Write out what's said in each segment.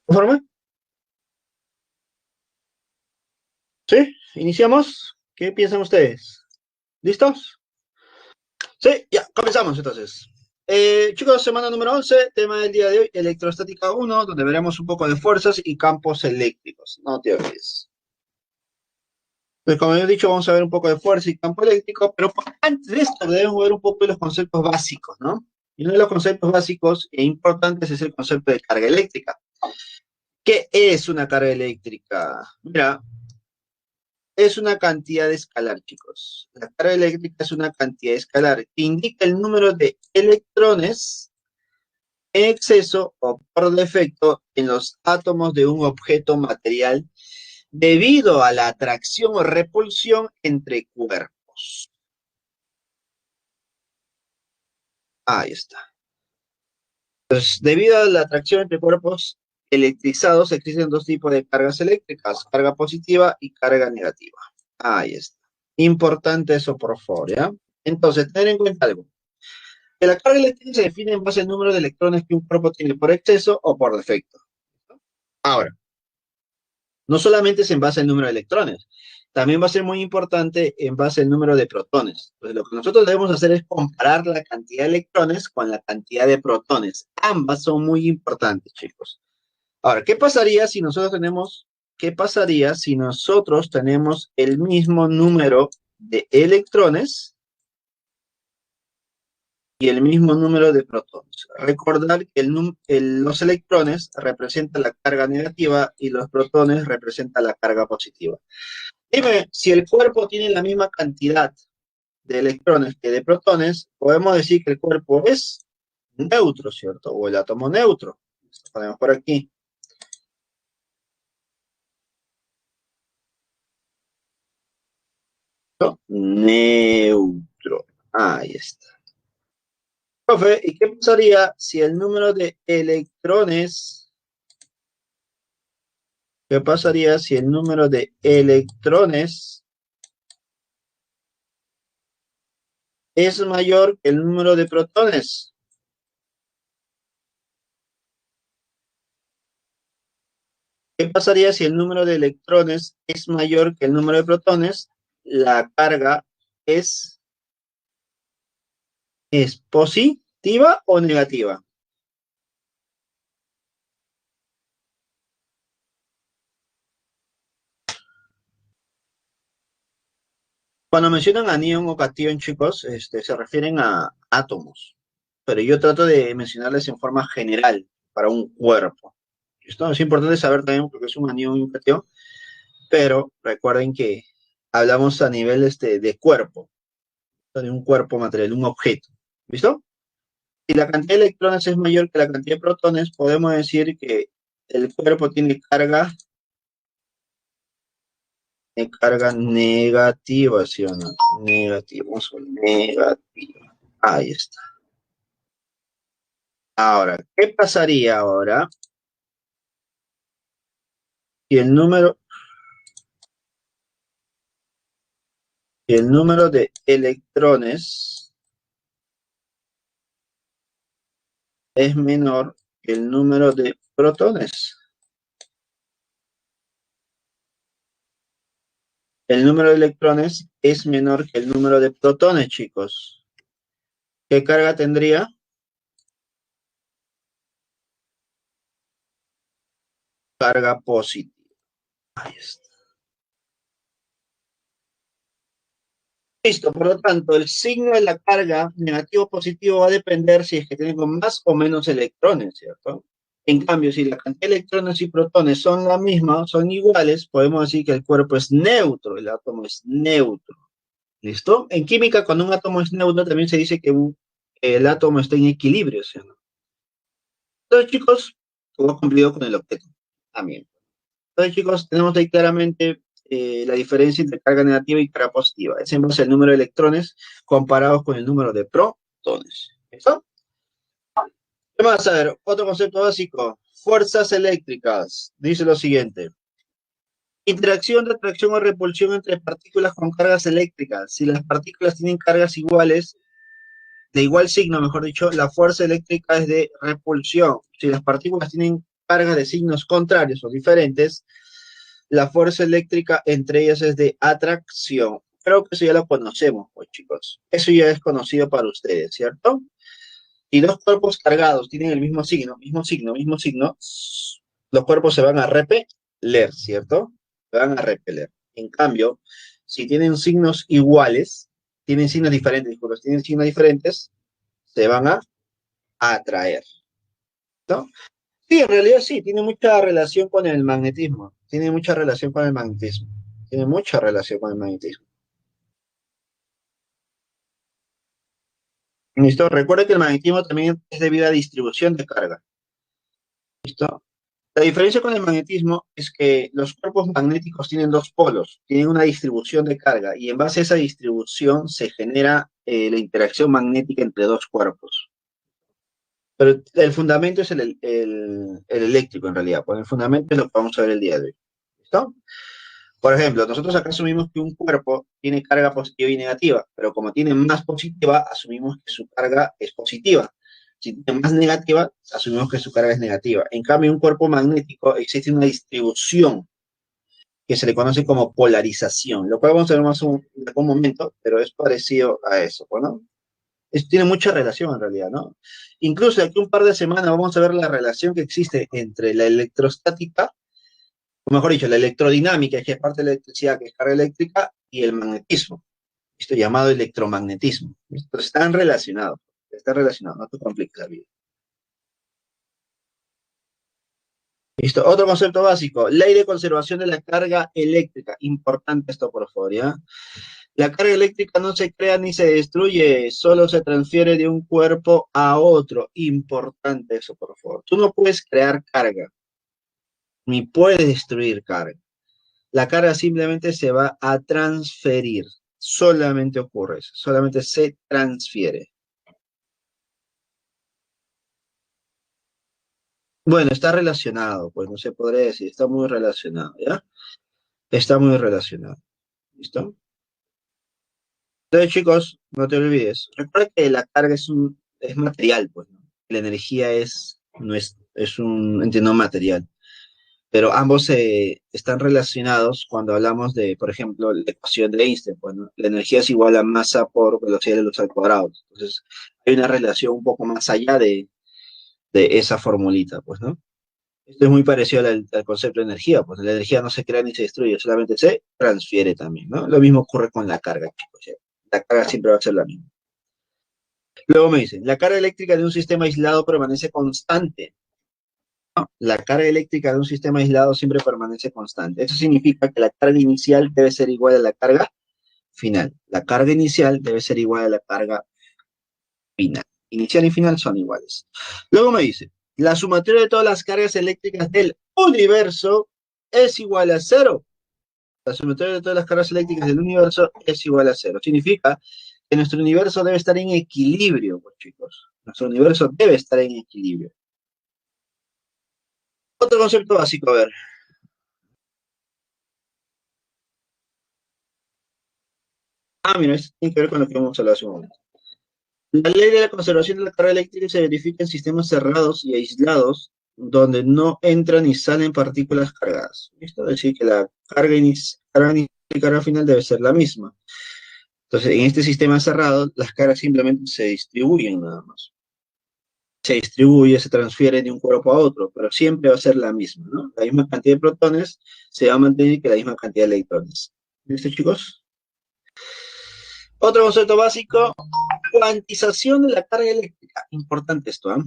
¿Conforme? ¿Sí? ¿Iniciamos? ¿Qué piensan ustedes? ¿Listos? Sí, ya, comenzamos entonces. Chicos, semana número 11, tema del día de hoy, electrostática uno, donde veremos un poco de fuerzas y campos eléctricos. No te olvides. Pues como he dicho, vamos a ver un poco de fuerza y campo eléctrico, pero antes de esto debemos ver un poco de los conceptos básicos, ¿no? Y uno de los conceptos básicos e importantes es el concepto de carga eléctrica. ¿Qué es una carga eléctrica? Mira, es una cantidad escalar, chicos. La carga eléctrica es una cantidad escalar que indica el número de electrones en exceso o por defecto en los átomos de un objeto material debido a la atracción o repulsión entre cuerpos. Ahí está. Pues debido a la atracción entre cuerpos electrizados existen dos tipos de cargas eléctricas, carga positiva y carga negativa. Ahí está. Importante eso, por favor, ¿ya? Entonces, tener en cuenta algo. Que la carga eléctrica se define en base al número de electrones que un cuerpo tiene por exceso o por defecto. Ahora, no solamente es en base al número de electrones, también va a ser muy importante en base al número de protones. Pues lo que nosotros debemos hacer es comparar la cantidad de electrones con la cantidad de protones. Ambas son muy importantes, chicos. Ahora, qué pasaría si nosotros tenemos el mismo número de electrones y el mismo número de protones? Recordar que los electrones representan la carga negativa y los protones representan la carga positiva. Dime, si el cuerpo tiene la misma cantidad de electrones que de protones, podemos decir que el cuerpo es neutro, ¿cierto? O el átomo neutro. Lo ponemos por aquí. ¿No? Neutro. Ahí está. Profe, ¿y qué pasaría si el número de electrones, qué pasaría si el número de electrones es mayor que el número de protones? ¿Qué pasaría si el número de electrones es mayor que el número de protones? La carga es, ¿es positiva o negativa? Cuando mencionan anión o cation, chicos, se refieren a átomos, pero yo trato de mencionarles en forma general para un cuerpo. Esto es importante saber también porque es un anión y un cation, pero recuerden que hablamos a nivel de cuerpo, de un cuerpo material, un objeto. ¿Listo? Si la cantidad de electrones es mayor que la cantidad de protones, podemos decir que el cuerpo tiene carga negativa, ¿sí o no? Negativa, vamos a ver, negativa. Ahí está. Ahora, ¿qué pasaría ahora si el número de electrones es menor que el número de protones? El número de electrones es menor que el número de protones, chicos. ¿Qué carga tendría? Carga positiva. Ahí está. Listo, por lo tanto, el signo de la carga negativo o positivo va a depender si es que tenemos más o menos electrones, ¿cierto? En cambio, si la cantidad de electrones y protones son la misma, son iguales, podemos decir que el cuerpo es neutro, el átomo es neutro. ¿Listo? En química, cuando un átomo es neutro, también se dice que el átomo está en equilibrio, ¿sí o no? Entonces, chicos, todo cumplido con el objeto. También. Entonces, chicos, tenemos ahí claramente la diferencia entre carga negativa y carga positiva. Es en base al número de electrones comparados con el número de protones. ¿Listo? ¿Qué más? A ver, otro concepto básico. Fuerzas eléctricas. Dice lo siguiente. Interacción de atracción o repulsión entre partículas con cargas eléctricas. Si las partículas tienen cargas iguales, de igual signo, mejor dicho, la fuerza eléctrica es de repulsión. Si las partículas tienen cargas de signos contrarios o diferentes, la fuerza eléctrica entre ellas es de atracción. Creo que eso ya lo conocemos, pues chicos. Eso ya es conocido para ustedes, ¿cierto? Y dos cuerpos cargados tienen el mismo signo, los cuerpos se van a repeler, ¿cierto? Se van a repeler. En cambio, si tienen signos iguales, tienen signos diferentes, disculpen, tienen signos diferentes, se van a atraer, ¿no? Sí, en realidad sí, tiene mucha relación con el magnetismo. Tiene mucha relación con el magnetismo. Tiene mucha relación con el magnetismo. ¿Listo? Recuerda que el magnetismo también es debido a distribución de carga. ¿Listo? La diferencia con el magnetismo es que los cuerpos magnéticos tienen dos polos, tienen una distribución de carga y en base a esa distribución se genera la interacción magnética entre dos cuerpos. Pero el fundamento es el eléctrico en realidad, pues el fundamento es lo que vamos a ver el día de hoy. ¿Listo? Por ejemplo, nosotros acá asumimos que un cuerpo tiene carga positiva y negativa, pero como tiene más positiva, asumimos que su carga es positiva. Si tiene más negativa, asumimos que su carga es negativa. En cambio, un cuerpo magnético existe una distribución que se le conoce como polarización, lo cual vamos a ver más en algún momento, pero es parecido a eso, ¿no? Tiene mucha relación en realidad, ¿no? Incluso de aquí un par de semanas vamos a ver la relación que existe entre la electrostática, o mejor dicho, la electrodinámica, que es parte de la electricidad, que es carga eléctrica, y el magnetismo, esto llamado electromagnetismo. Entonces, están relacionados, no te compliques la vida. Listo, otro concepto básico, ley de conservación de la carga eléctrica. Importante esto, por favor, ¿ya? La carga eléctrica no se crea ni se destruye, solo se transfiere de un cuerpo a otro. Importante eso, por favor. Tú no puedes crear carga, ni puedes destruir carga. La carga simplemente se va a transferir. Solamente ocurre eso, solamente se transfiere. Bueno, está relacionado, pues no se podría decir, está muy relacionado, ¿ya? Está muy relacionado. ¿Listo? Entonces, chicos, no te olvides. Recuerda que la carga es material, pues, ¿no? La energía no es un ente no material. Pero ambos están relacionados cuando hablamos de, por ejemplo, la ecuación de Einstein. Pues, ¿no? La energía es igual a masa por velocidad de luz al cuadrado. Entonces, hay una relación un poco más allá de esa formulita, pues, ¿no? Esto es muy parecido al concepto de energía, pues la energía no se crea ni se destruye, solamente se transfiere también, ¿no? Lo mismo ocurre con la carga, chicos. ¿Ya? La carga siempre va a ser la misma. Luego me dicen, la carga eléctrica de un sistema aislado permanece constante. ¿No? La carga eléctrica de un sistema aislado siempre permanece constante. Eso significa que la carga inicial debe ser igual a la carga final. La carga inicial debe ser igual a la carga final. Inicial y final son iguales. Luego me dice, la sumatoria de todas las cargas eléctricas del universo es igual a cero. La sumatoria de todas las cargas eléctricas del universo es igual a cero. Significa que nuestro universo debe estar en equilibrio, pues, chicos. Nuestro universo debe estar en equilibrio. Otro concepto básico, a ver. Ah, mira, esto tiene que ver con lo que hemos hablado hace un momento. La ley de la conservación de la carga eléctrica se verifica en sistemas cerrados y aislados, donde no entran ni salen partículas cargadas. Esto es decir que la carga inicial y carga final debe ser la misma. Entonces, en este sistema cerrado, las cargas simplemente se distribuyen nada más. Se distribuye, se transfiere de un cuerpo a otro, pero siempre va a ser la misma, ¿no? La misma cantidad de protones se va a mantener que la misma cantidad de electrones. ¿Listo, chicos? Otro concepto básico, cuantización de la carga eléctrica. Importante esto, ¿eh?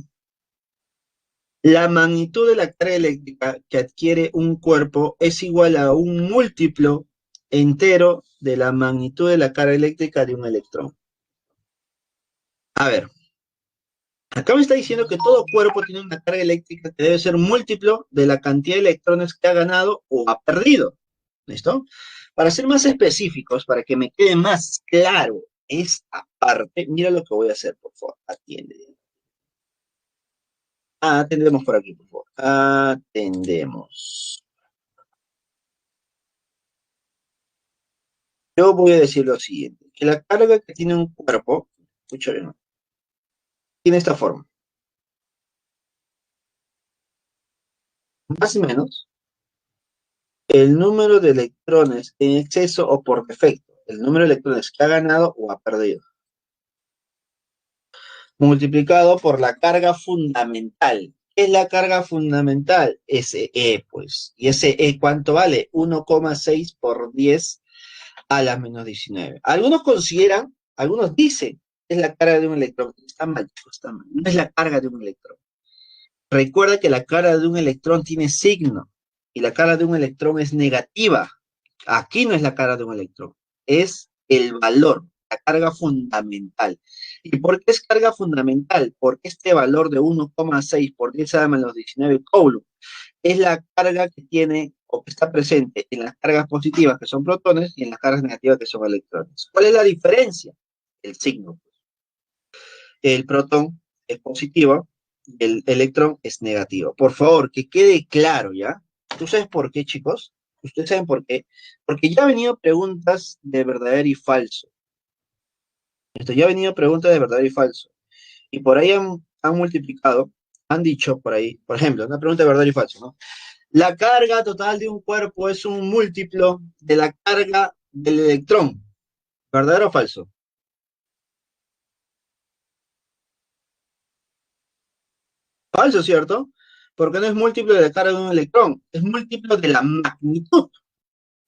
La magnitud de la carga eléctrica que adquiere un cuerpo es igual a un múltiplo entero de la magnitud de la carga eléctrica de un electrón. A ver, acá me está diciendo que todo cuerpo tiene una carga eléctrica que debe ser múltiplo de la cantidad de electrones que ha ganado o ha perdido. ¿Listo? Para ser más específicos, para que me quede más claro esta parte, mira lo que voy a hacer, por favor. Atiende. Atendemos por aquí, por favor. Atendemos. Yo voy a decir lo siguiente, que la carga que tiene un cuerpo, escucha bien, tiene esta forma. más o menos el número de electrones en exceso o por defecto, el número de electrones que ha ganado o ha perdido, multiplicado por la carga fundamental. ¿Qué es la carga fundamental? SE, pues. ¿Y SE cuánto vale? 1,6 por 10 a la menos 19. Algunos consideran, algunos dicen, es la carga de un electrón. Está mal, chicos, está mal. No es la carga de un electrón. Recuerda que la carga de un electrón tiene signo y la carga de un electrón es negativa. Aquí no es la carga de un electrón, es el valor, la carga fundamental. ¿Y por qué es carga fundamental? Porque este valor de 1,6 por 10 a la menos 19 coulombs es la carga que tiene o que está presente en las cargas positivas, que son protones, y en las cargas negativas, que son electrones. ¿Cuál es la diferencia? El signo. El protón es positivo y el electrón es negativo. Por favor, que quede claro, ¿ya? ¿Tú sabes por qué, chicos? ¿Ustedes saben por qué? Porque ya han venido preguntas de verdadero y falso. Ya han venido preguntas de verdadero y falso. Y por ahí han multiplicado, han dicho por ahí, por ejemplo, una pregunta de verdadero y falso, ¿no? La carga total de un cuerpo es un múltiplo de la carga del electrón. ¿Verdadero o falso? Falso, ¿cierto? Porque no es múltiplo de la carga de un electrón, es múltiplo de la magnitud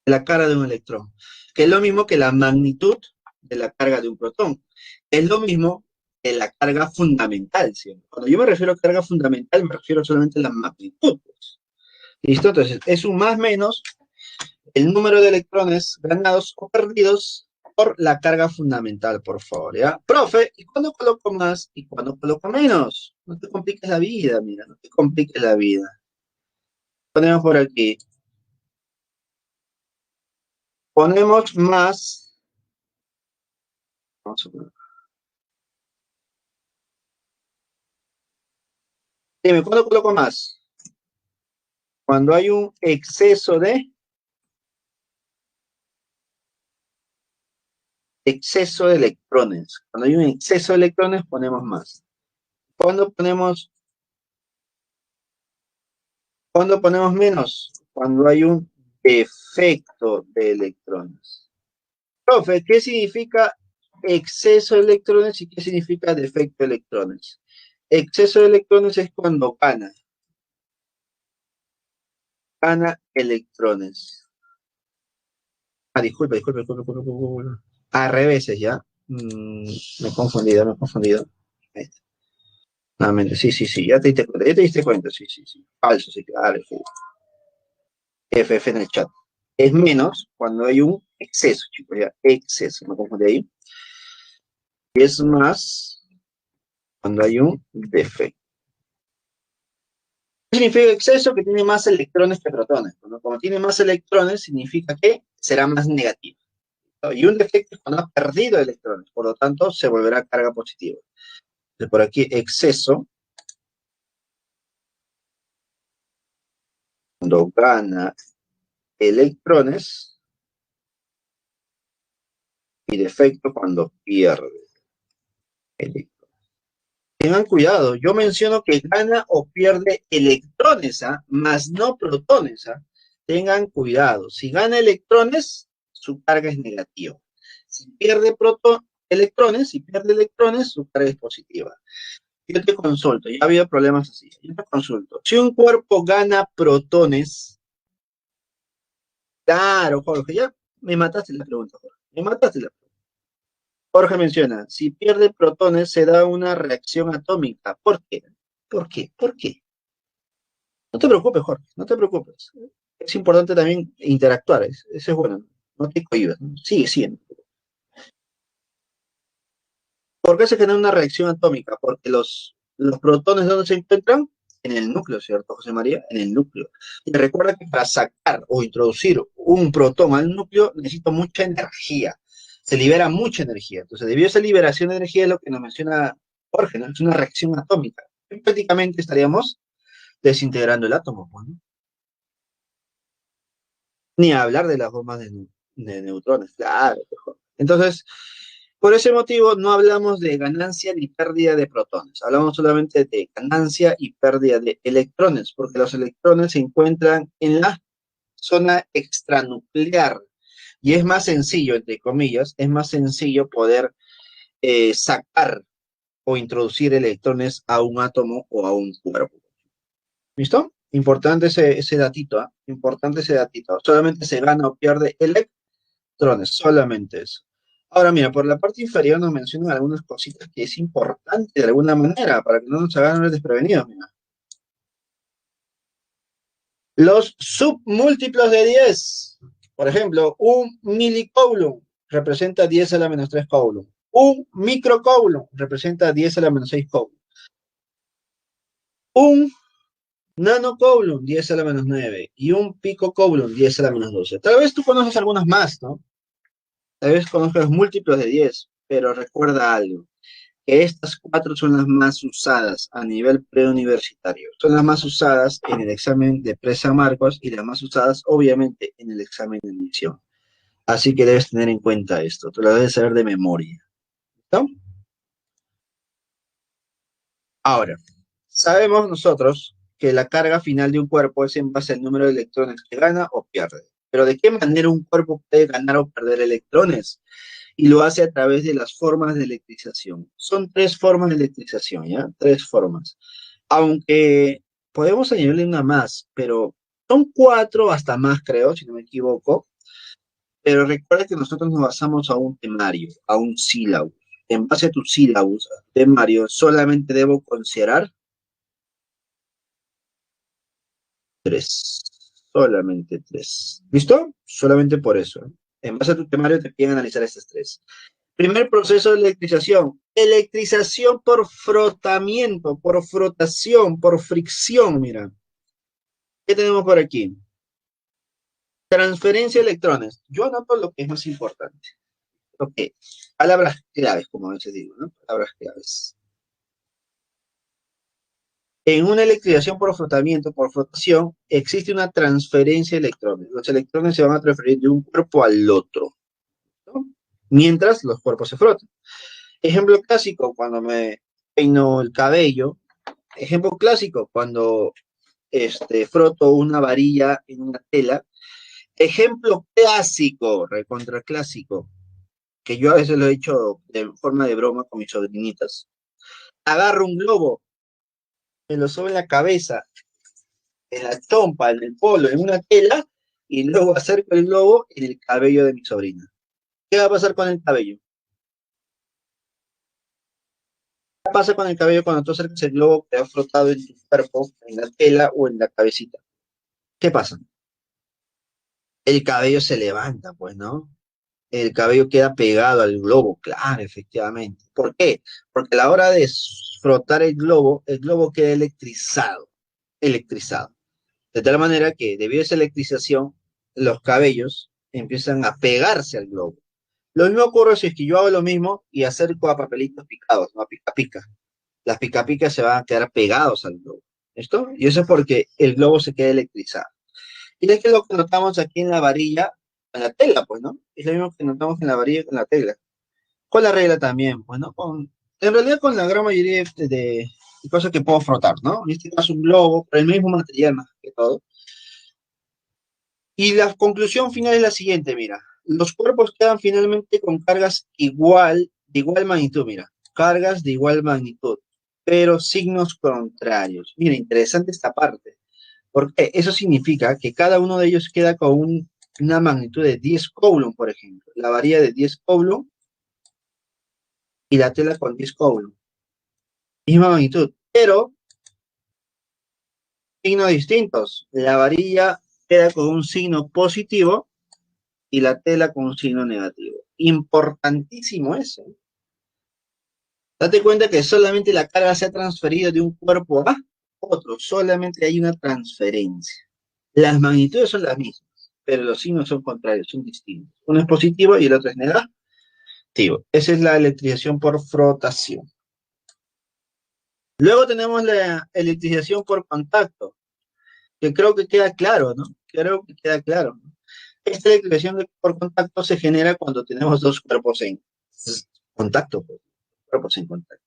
de la carga de un electrón, que es lo mismo que la magnitud de la carga de un protón. Es lo mismo que la carga fundamental, ¿cierto? Cuando yo me refiero a carga fundamental, me refiero solamente a la magnitud, pues. ¿Listo? Entonces, es un más menos el número de electrones ganados o perdidos por la carga fundamental, por favor, ¿ya? Profe, ¿y cuándo coloco más y cuándo coloco menos? No te compliques la vida, mira, no te compliques la vida. Ponemos por aquí. Ponemos más. Vamos a poner. Dime, ¿cuándo coloco más? Cuando hay un exceso de electrones. Cuando hay un exceso de electrones, ponemos más. ¿Cuándo ponemos menos? Cuando hay un defecto de electrones. Profe, ¿qué significa exceso de electrones y qué significa defecto de electrones? Exceso de electrones es cuando gana electrones. Ah, disculpa. A reveses, ¿ya? Me he confundido, me he confundido. Ahí está. Nuevamente, sí, ya te diste cuenta, sí. Falso, sí, claro, sí. FF en el chat. Es menos cuando hay un exceso, chicos, ya, exceso, me confundí ahí. Es más cuando hay un defecto. ¿Qué significa exceso? Que tiene más electrones que protones. Como tiene más electrones, significa que será más negativo, ¿no? Y un defecto es cuando ha perdido electrones, por lo tanto, se volverá carga positiva. Entonces, por aquí, exceso, cuando gana electrones, y defecto cuando pierde electrones. Tengan cuidado, yo menciono que gana o pierde electrones, ¿ah? Más no protones, ¿ah? Tengan cuidado, si gana electrones, su carga es negativa. Si pierde electrones, si pierde electrones, su carga es positiva. Yo te consulto, ya ha habido problemas así, yo te consulto. Si un cuerpo gana protones, claro, Jorge, ya me mataste la pregunta, Jorge, me mataste la pregunta. Jorge menciona, si pierde protones se da una reacción atómica. ¿Por qué? ¿Por qué? ¿Por qué? No te preocupes, Jorge, no te preocupes. Es importante también interactuar, eso es bueno. No te cohibas, ¿no? Sigue siendo. ¿Por qué se genera una reacción atómica? Porque los protones, ¿dónde se encuentran? En el núcleo, ¿cierto, José María? En el núcleo. Y recuerda que para sacar o introducir un protón al núcleo necesito mucha energía. Se libera mucha energía. Entonces, debido a esa liberación de energía es lo que nos menciona Jorge, ¿no? Es una reacción atómica. Y prácticamente estaríamos desintegrando el átomo, pues, ¿no? Ni hablar de las bombas de neutrones, claro, mejor. Entonces, Por ese motivo no hablamos de ganancia ni pérdida de protones, hablamos solamente de ganancia y pérdida de electrones, porque los electrones se encuentran en la zona extranuclear y es más sencillo, entre comillas, es más sencillo poder sacar o introducir electrones a un átomo o a un cuerpo. ¿Listo? Importante ese datito, ¿eh? Importante ese datito. Solamente se gana o pierde electrones, solamente eso. Ahora, mira, por la parte inferior nos mencionan algunas cositas que es importante de alguna manera para que no nos hagan desprevenidos. Mira. Los submúltiplos de 10. Por ejemplo, un milicoulomb representa 10 a la menos 3 coulomb. Un microcoulomb representa 10 a la menos 6 coulomb. Un nanocoulomb, 10 a la menos 9. Y un picocoulomb, 10 a la menos 12. Tal vez tú conoces algunas más, ¿no? Tal vez conozcas múltiplos de 10, pero recuerda algo, que estas cuatro son las más usadas a nivel preuniversitario. Son las más usadas en el examen de Presa Marcos y las más usadas, obviamente, en el examen de admisión. Así que debes tener en cuenta esto, tú lo debes saber de memoria. ¿No? Ahora, sabemos nosotros que la carga final de un cuerpo es en base al número de electrones que gana o pierde. Pero ¿de qué manera un cuerpo puede ganar o perder electrones? Y lo hace a través de las formas de electrización. Son tres formas de electrización, ¿ya? Tres formas. Aunque podemos añadirle una más, pero son cuatro hasta más, creo, si no me equivoco. Pero recuerda que nosotros nos basamos a un temario, a un sílabo. En base a tu sílabus, temario, solamente debo considerar tres. Solamente tres. ¿Listo? Solamente por eso. ¿Eh? En base a tu temario te piden analizar estas tres. Primer proceso de electrización. Electrización por frotamiento, por frotación, por fricción. Mira, ¿qué tenemos por aquí? Transferencia de electrones. Yo anoto lo que es más importante. Ok. Palabras claves, como a veces digo, ¿no? Palabras claves. En una electrización por frotamiento, por frotación, existe una transferencia de electrones. Los electrones se van a transferir de un cuerpo al otro, ¿no? Mientras los cuerpos se frotan. Ejemplo clásico, cuando me peino el cabello. Ejemplo clásico, cuando froto una varilla en una tela. Ejemplo clásico, recontra clásico, que yo a veces lo he hecho de forma de broma con mis sobrinitas. Agarro un globo, me lo subo en la cabeza, en la chompa, en el polo, en una tela, y luego acerco el globo en el cabello de mi sobrina. ¿Qué va a pasar con el cabello? ¿Qué pasa con el cabello cuando tú acercas el globo que ha frotado en tu cuerpo, en la tela o en la cabecita? ¿Qué pasa? El cabello se levanta, pues, ¿no? El cabello queda pegado al globo, claro, efectivamente. ¿Por qué? Porque a la hora de frotar el globo queda electrizado, electrizado. De tal manera que debido a esa electrización, los cabellos empiezan a pegarse al globo. Lo mismo ocurre si es que yo hago lo mismo y acerco a papelitos picados, ¿no? A pica pica. Las pica picas se van a quedar pegados al globo. ¿Listo? Y eso es porque el globo se queda electrizado. Y es que lo que notamos aquí en la varilla, en la tela, pues, ¿no? Es lo mismo que notamos en la varilla con la tela. Con la regla también, pues, ¿no? En realidad con la gran mayoría de cosas que puedo frotar, ¿no? En este caso un globo, pero el mismo material más que todo. Y la conclusión final es la siguiente, mira. Los cuerpos quedan finalmente con cargas de igual magnitud, mira. Cargas de igual magnitud, pero signos contrarios. Mira, interesante esta parte, porque eso significa que cada uno de ellos queda con una magnitud de 10 coulomb, por ejemplo. La varilla de 10 coulomb y la tela con 10 coulomb. Misma magnitud, pero signos distintos. La varilla queda con un signo positivo y la tela con un signo negativo. Importantísimo eso. Date cuenta que solamente la carga se ha transferido de un cuerpo a otro, solamente hay una transferencia. Las magnitudes son las mismas, pero los signos son contrarios, son distintos. Uno es positivo y el otro es negativo. Esa es la electrización por frotación. Luego tenemos la electrización por contacto, que creo que queda claro, ¿no? Creo que queda claro, ¿no? Esta electrización por contacto se genera cuando tenemos dos cuerpos contacto, pues, cuerpos en contacto.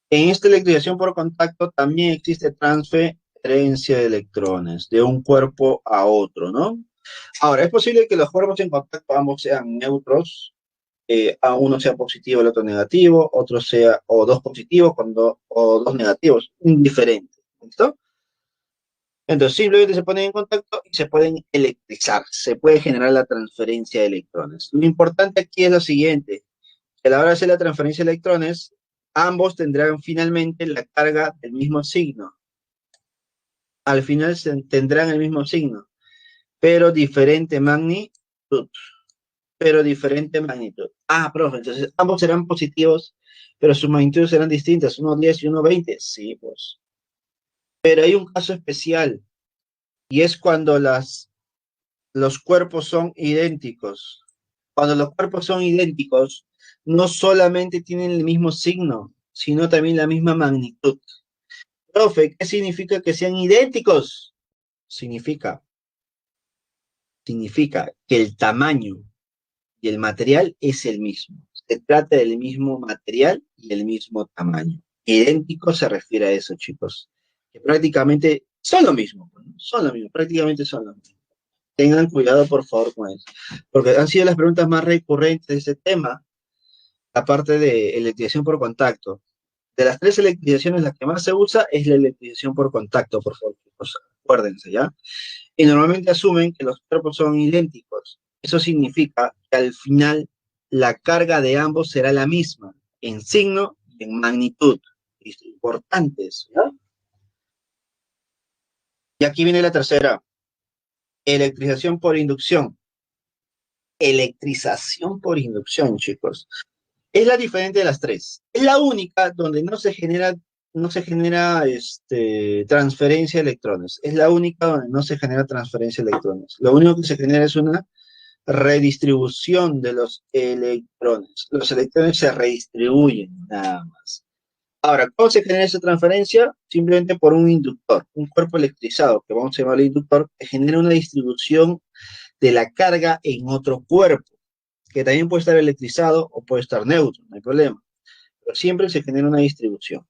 En esta electrización por contacto también existe transferencia de electrones de un cuerpo a otro, ¿no? Ahora, es posible que los cuerpos en contacto ambos sean neutros, a uno sea positivo, el otro negativo, otro sea o dos positivos o dos negativos, indiferente. ¿Listo? Entonces simplemente se ponen en contacto y se pueden electrizar, se puede generar la transferencia de electrones. Lo importante aquí es lo siguiente, que a la hora de hacer la transferencia de electrones, ambos tendrán finalmente la carga del mismo signo. Al final tendrán el mismo signo, pero diferente magnitud. Pero diferente magnitud. Ah, profe, entonces ambos serán positivos, pero sus magnitudes serán distintas, uno 10 y uno 20. Sí, pues. Pero hay un caso especial, y es cuando los cuerpos son idénticos. Cuando los cuerpos son idénticos, no solamente tienen el mismo signo, sino también la misma magnitud. Profe, ¿qué significa que sean idénticos? Significa, significa que el tamaño y el material es el mismo. Se trata del mismo material y el mismo tamaño. Idéntico se refiere a eso, chicos. Que prácticamente son lo mismo, ¿no? Son lo mismo, prácticamente son lo mismo. Tengan cuidado, por favor, con eso. Porque han sido las preguntas más recurrentes de este tema, aparte de electrización por contacto. De las tres electrizaciones, la que más se usa es la electrización por contacto, por favor, chicos. Acuérdense, ¿ya? Y normalmente asumen que los cuerpos son idénticos. Eso significa que al final la carga de ambos será la misma, en signo y en magnitud. Es importante eso, ¿ya? Y aquí viene la tercera, electrización por inducción. Electrización por inducción, chicos. Es la diferente de las tres. Es la única donde no se genera transferencia de electrones. Es la única donde no se genera transferencia de electrones. Lo único que se genera es una redistribución de los electrones. Los electrones se redistribuyen nada más. Ahora, ¿cómo se genera esa transferencia? Simplemente por un inductor, un cuerpo electrizado, que vamos a llamar inductor, que genera una distribución de la carga en otro cuerpo, que también puede estar electrizado o puede estar neutro, no hay problema. Pero siempre se genera una distribución.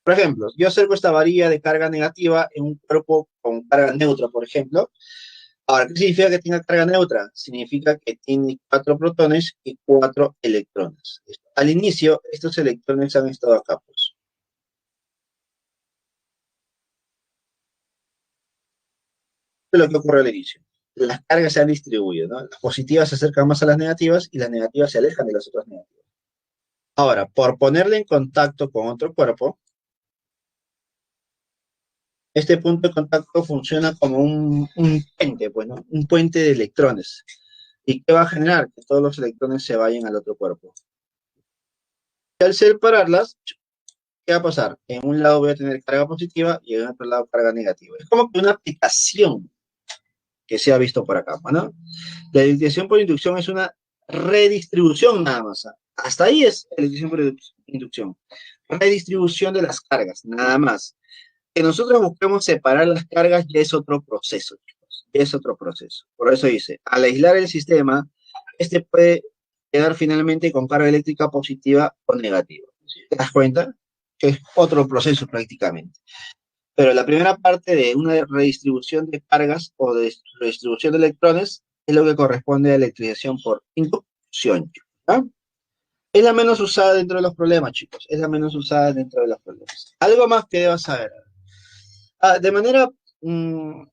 Por ejemplo, yo acerco esta varilla de carga negativa en un cuerpo con carga neutra, por ejemplo. Ahora, ¿qué significa que tenga carga neutra? Significa que tiene 4 protones y 4 electrones. Al inicio, estos electrones han estado acá, pues. Esto es lo que ocurre al inicio. Las cargas se han distribuido, ¿no? Las positivas se acercan más a las negativas y las negativas se alejan de las otras negativas. Ahora, por ponerle en contacto con otro cuerpo, este punto de contacto funciona como un puente, pues, ¿no? Un puente de electrones. ¿Y qué va a generar? Que todos los electrones se vayan al otro cuerpo. Y al separarlas, ¿qué va a pasar? En un lado voy a tener carga positiva y en otro lado carga negativa. Es como que una aplicación que se ha visto por acá, ¿no? La electrización por inducción es una redistribución nada más. Hasta ahí es electrización por inducción. Redistribución de las cargas, nada más. Que nosotros busquemos separar las cargas ya es otro proceso, chicos. Ya es otro proceso. Por eso dice, al aislar el sistema, este puede quedar finalmente con carga eléctrica positiva o negativa. ¿Te das cuenta? Que es otro proceso prácticamente. Pero la primera parte de una redistribución de cargas o de redistribución de electrones es lo que corresponde a electrización por inducción. ¿Ya? Es la menos usada dentro de los problemas, chicos. Es la menos usada dentro de los problemas. Algo más que debas saber. De manera, mm,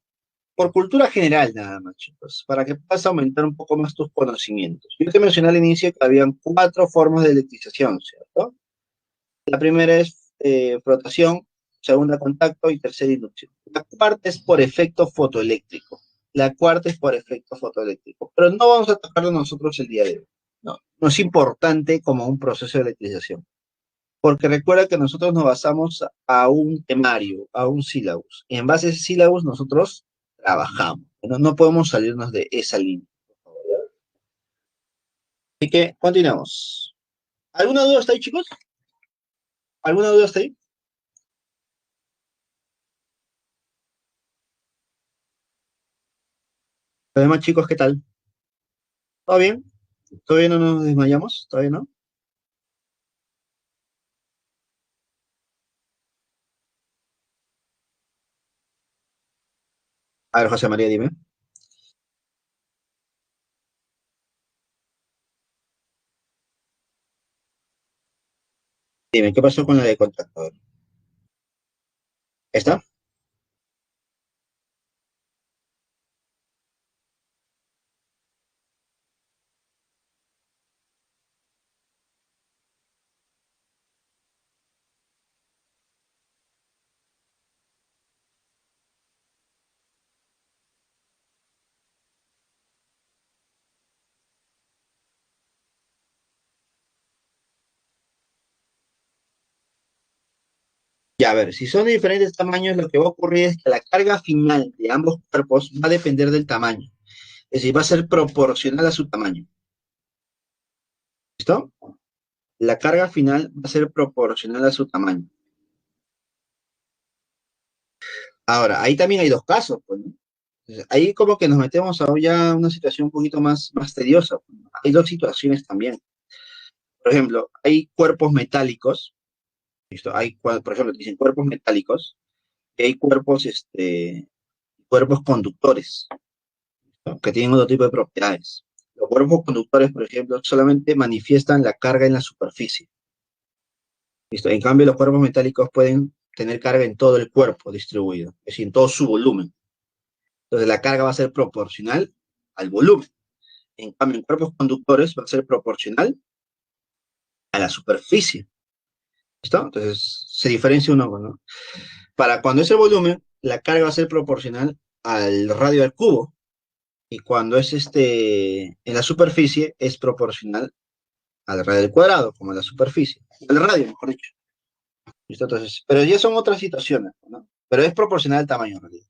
por cultura general nada más, chicos, para que puedas aumentar un poco más tus conocimientos. Yo te mencioné al inicio que habían 4 formas de electrización, ¿cierto? La primera es frotación, segunda contacto y tercera inducción. La cuarta es por efecto fotoeléctrico. La cuarta es por efecto fotoeléctrico. Pero no vamos a tocarlo nosotros el día de hoy. No, no es importante como un proceso de electrización. Porque recuerda que nosotros nos basamos a un temario, a un sílabus. Y en base a ese sílabus nosotros trabajamos. No podemos salirnos de esa línea. Así que continuamos. ¿Alguna duda hasta ahí, chicos? ¿Alguna duda hasta ahí? Además, chicos, ¿qué tal? ¿Todo bien? ¿Todavía no nos desmayamos? ¿Todavía no? A ver, José María, dime. Dime, ¿qué pasó con la de contacto? A ver, ¿está? Ya, a ver, si son de diferentes tamaños, lo que va a ocurrir es que la carga final de ambos cuerpos va a depender del tamaño. Es decir, va a ser proporcional a su tamaño. ¿Listo? La carga final va a ser proporcional a su tamaño. Ahora, ahí también hay dos casos, pues, ¿no? Entonces, ahí como que nos metemos a ya una situación un poquito más tediosa, pues, ¿no? Hay dos situaciones también. Por ejemplo, hay cuerpos metálicos, ¿listo? Por ejemplo, dicen cuerpos metálicos, y hay cuerpos conductores, ¿no? Que tienen otro tipo de propiedades. Los cuerpos conductores, por ejemplo, solamente manifiestan la carga en la superficie. ¿Listo? En cambio, los cuerpos metálicos pueden tener carga en todo el cuerpo distribuido, es decir, en todo su volumen. Entonces, la carga va a ser proporcional al volumen. En cambio, en cuerpos conductores va a ser proporcional a la superficie. ¿Listo? Entonces, se diferencia uno, ¿no? Para cuando es el volumen, la carga va a ser proporcional al radio del cubo. Y cuando es en la superficie, es proporcional al radio del cuadrado, como en la superficie. Al radio, mejor dicho. ¿Listo? Entonces, pero ya son otras situaciones, ¿no? Pero es proporcional al tamaño, en realidad.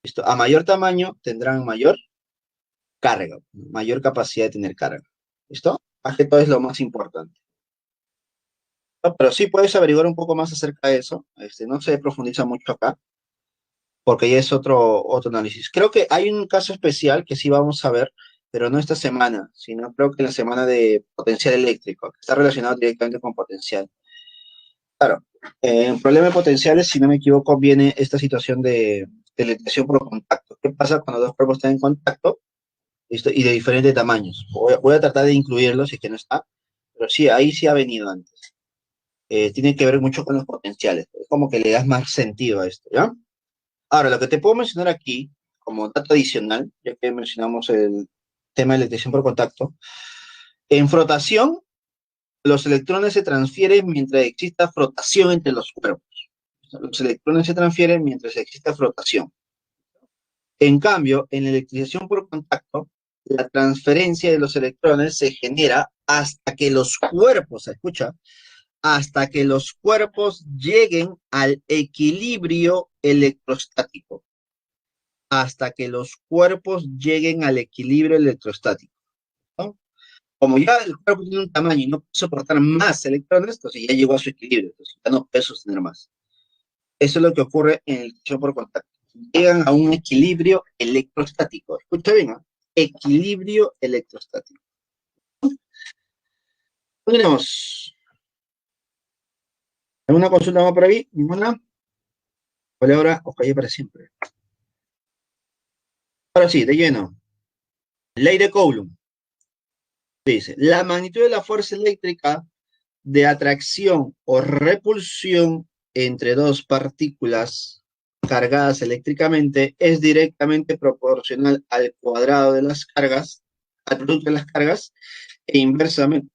¿Listo? A mayor tamaño tendrán mayor carga, mayor capacidad de tener carga. ¿Listo? Más que todo es lo más importante. ¿No? Pero sí puedes averiguar un poco más acerca de eso. No se profundiza mucho acá, porque ya es otro análisis. Creo que hay un caso especial que sí vamos a ver, pero no esta semana, sino creo que la semana de potencial eléctrico, que está relacionado directamente con potencial. Claro, en problema de potenciales, si no me equivoco, viene esta situación de electrización por contacto. ¿Qué pasa cuando dos cuerpos están en contacto? ¿Listo? Y de diferentes tamaños. Voy a tratar de incluirlo si es que no está, pero sí, ahí sí ha venido antes. Tiene que ver mucho con los potenciales. Es como que le das más sentido a esto, ¿ya? Ahora, lo que te puedo mencionar aquí, como dato adicional, ya que mencionamos el tema de electrización por contacto, en frotación, los electrones se transfieren mientras exista frotación entre los cuerpos. Los electrones se transfieren mientras exista frotación. En cambio, en la electrización por contacto, la transferencia de los electrones se genera hasta que los cuerpos, ¿se escucha? Hasta que los cuerpos lleguen al equilibrio electrostático. Hasta que los cuerpos lleguen al equilibrio electrostático, ¿no? Como ya el cuerpo tiene un tamaño y no puede soportar más electrones, entonces ya llegó a su equilibrio, entonces ya no puede sostener más. Eso es lo que ocurre en el choque por contacto. Llegan a un equilibrio electrostático. Escucha bien, ¿no? Equilibrio electrostático. Continuamos. ¿Alguna consulta más por ahí? ¿Ninguna? Vale, ahora os callé para siempre. Ahora sí, de lleno. Ley de Coulomb. Dice, la magnitud de la fuerza eléctrica de atracción o repulsión entre dos partículas cargadas eléctricamente es directamente proporcional al cuadrado de las cargas, al producto de las cargas, e inversamente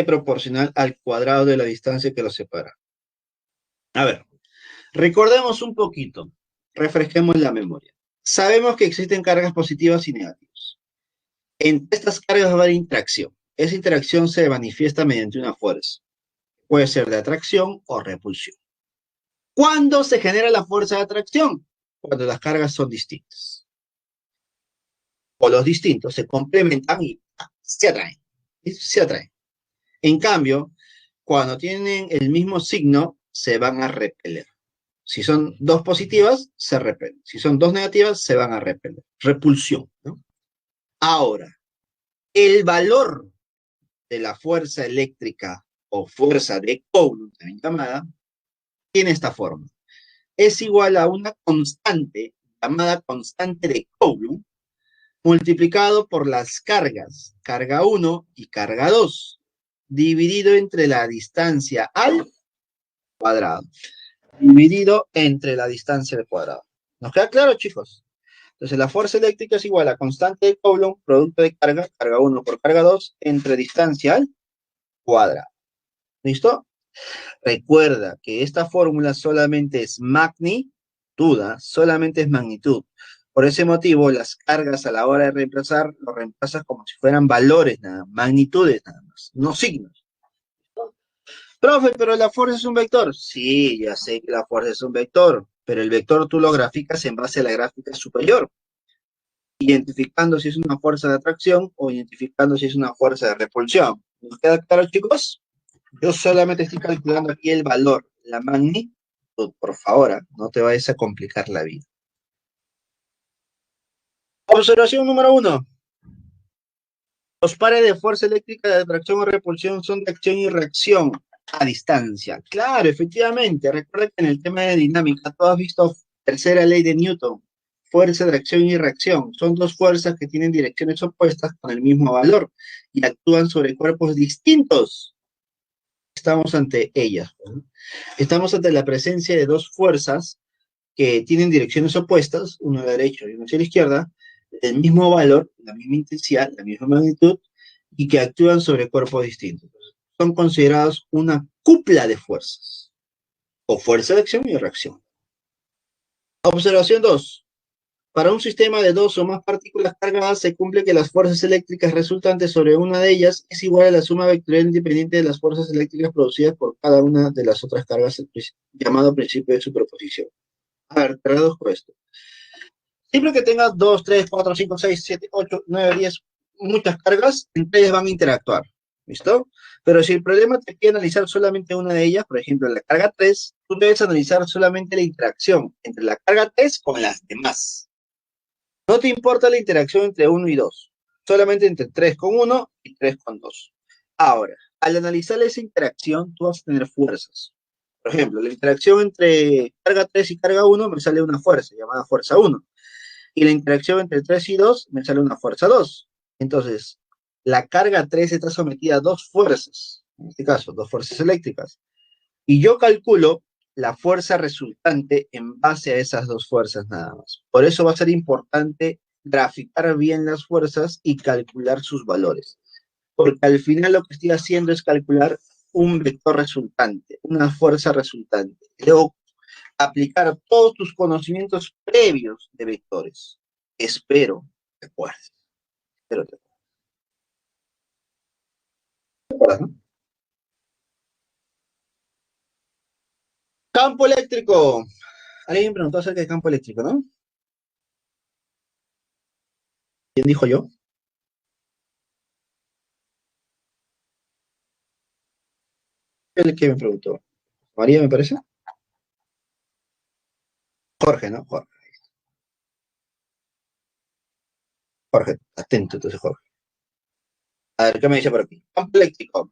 proporcional al cuadrado de la distancia que los separa. A ver, recordemos un poquito, refresquemos la memoria. Sabemos que existen cargas positivas y negativas. Entre estas cargas va a haber interacción. Esa interacción se manifiesta mediante una fuerza. Puede ser de atracción o repulsión. ¿Cuándo se genera la fuerza de atracción? Cuando las cargas son distintas. O los distintos se complementan y se atraen. Se atraen. En cambio, cuando tienen el mismo signo, se van a repeler. Si son dos positivas, se repelen. Si son dos negativas, se van a repeler. Repulsión, ¿no? Ahora, el valor de la fuerza eléctrica o fuerza de Coulomb, también llamada, tiene esta forma. Es igual a una constante llamada constante de Coulomb, multiplicado por las cargas, carga 1 y carga 2, dividido entre la distancia al cuadrado. Dividido entre la distancia al cuadrado. ¿Nos queda claro, chicos? Entonces, la fuerza eléctrica es igual a constante de Coulomb, producto de carga, carga 1 por carga 2, entre distancia al cuadrado. ¿Listo? Recuerda que esta fórmula solamente es magnitud, solamente es magnitud. Por ese motivo, las cargas a la hora de reemplazar, lo reemplazas como si fueran valores nada, magnitudes nada más, no signos. Profe, pero la fuerza es un vector. Sí, ya sé que la fuerza es un vector, pero el vector tú lo graficas en base a la gráfica superior, identificando si es una fuerza de atracción o identificando si es una fuerza de repulsión. ¿Nos queda claro, chicos? Yo solamente estoy calculando aquí el valor, la magnitud, por favor, no te vayas a complicar la vida. Observación número 1. Los pares de fuerza eléctrica de atracción o repulsión son de acción y reacción a distancia. Claro, efectivamente. Recuerda que en el tema de dinámica, tú has visto tercera ley de Newton, fuerza de acción y reacción. Son dos fuerzas que tienen direcciones opuestas con el mismo valor y actúan sobre cuerpos distintos. Estamos ante ellas, ¿no? Estamos ante la presencia de dos fuerzas que tienen direcciones opuestas, una a la derecha y una hacia la izquierda, el mismo valor, la misma intensidad, la misma magnitud, y que actúan sobre cuerpos distintos. Son considerados una cupla de fuerzas, o fuerza de acción y reacción. Observación 2. Para un sistema de dos o más partículas cargadas, se cumple que las fuerzas eléctricas resultantes sobre una de ellas es igual a la suma vectorial independiente de las fuerzas eléctricas producidas por cada una de las otras cargas, llamado principio de superposición. A ver, te reduzco esto. Siempre que tengas 2, 3, 4, 5, 6, 7, 8, 9, 10, muchas cargas, entre ellas van a interactuar. ¿Listo? Pero si el problema te pide analizar solamente una de ellas, por ejemplo, la carga 3, tú debes analizar solamente la interacción entre la carga 3 con las demás. No te importa la interacción entre 1 y 2, solamente entre 3 con 1 y 3 con 2. Ahora, al analizar esa interacción, tú vas a tener fuerzas. Por ejemplo, la interacción entre carga 3 y carga 1 me sale una fuerza llamada fuerza 1. Y la interacción entre 3 y 2 me sale una fuerza 2. Entonces, la carga 3 está sometida a dos fuerzas, en este caso, dos fuerzas eléctricas. Y yo calculo la fuerza resultante en base a esas dos fuerzas nada más. Por eso va a ser importante graficar bien las fuerzas y calcular sus valores. Porque al final lo que estoy haciendo es calcular un vector resultante, una fuerza resultante. Luego aplicar todos tus conocimientos previos de vectores. Espero te acuerdes. Espero te acuerdas, ¿no? Campo eléctrico. Alguien me preguntó acerca del campo eléctrico, ¿no? ¿Quién dijo yo? ¿El que me preguntó? María, me parece. Jorge, ¿no? Jorge. Jorge, atento entonces, Jorge. A ver, ¿qué me dice por aquí? Campo eléctrico.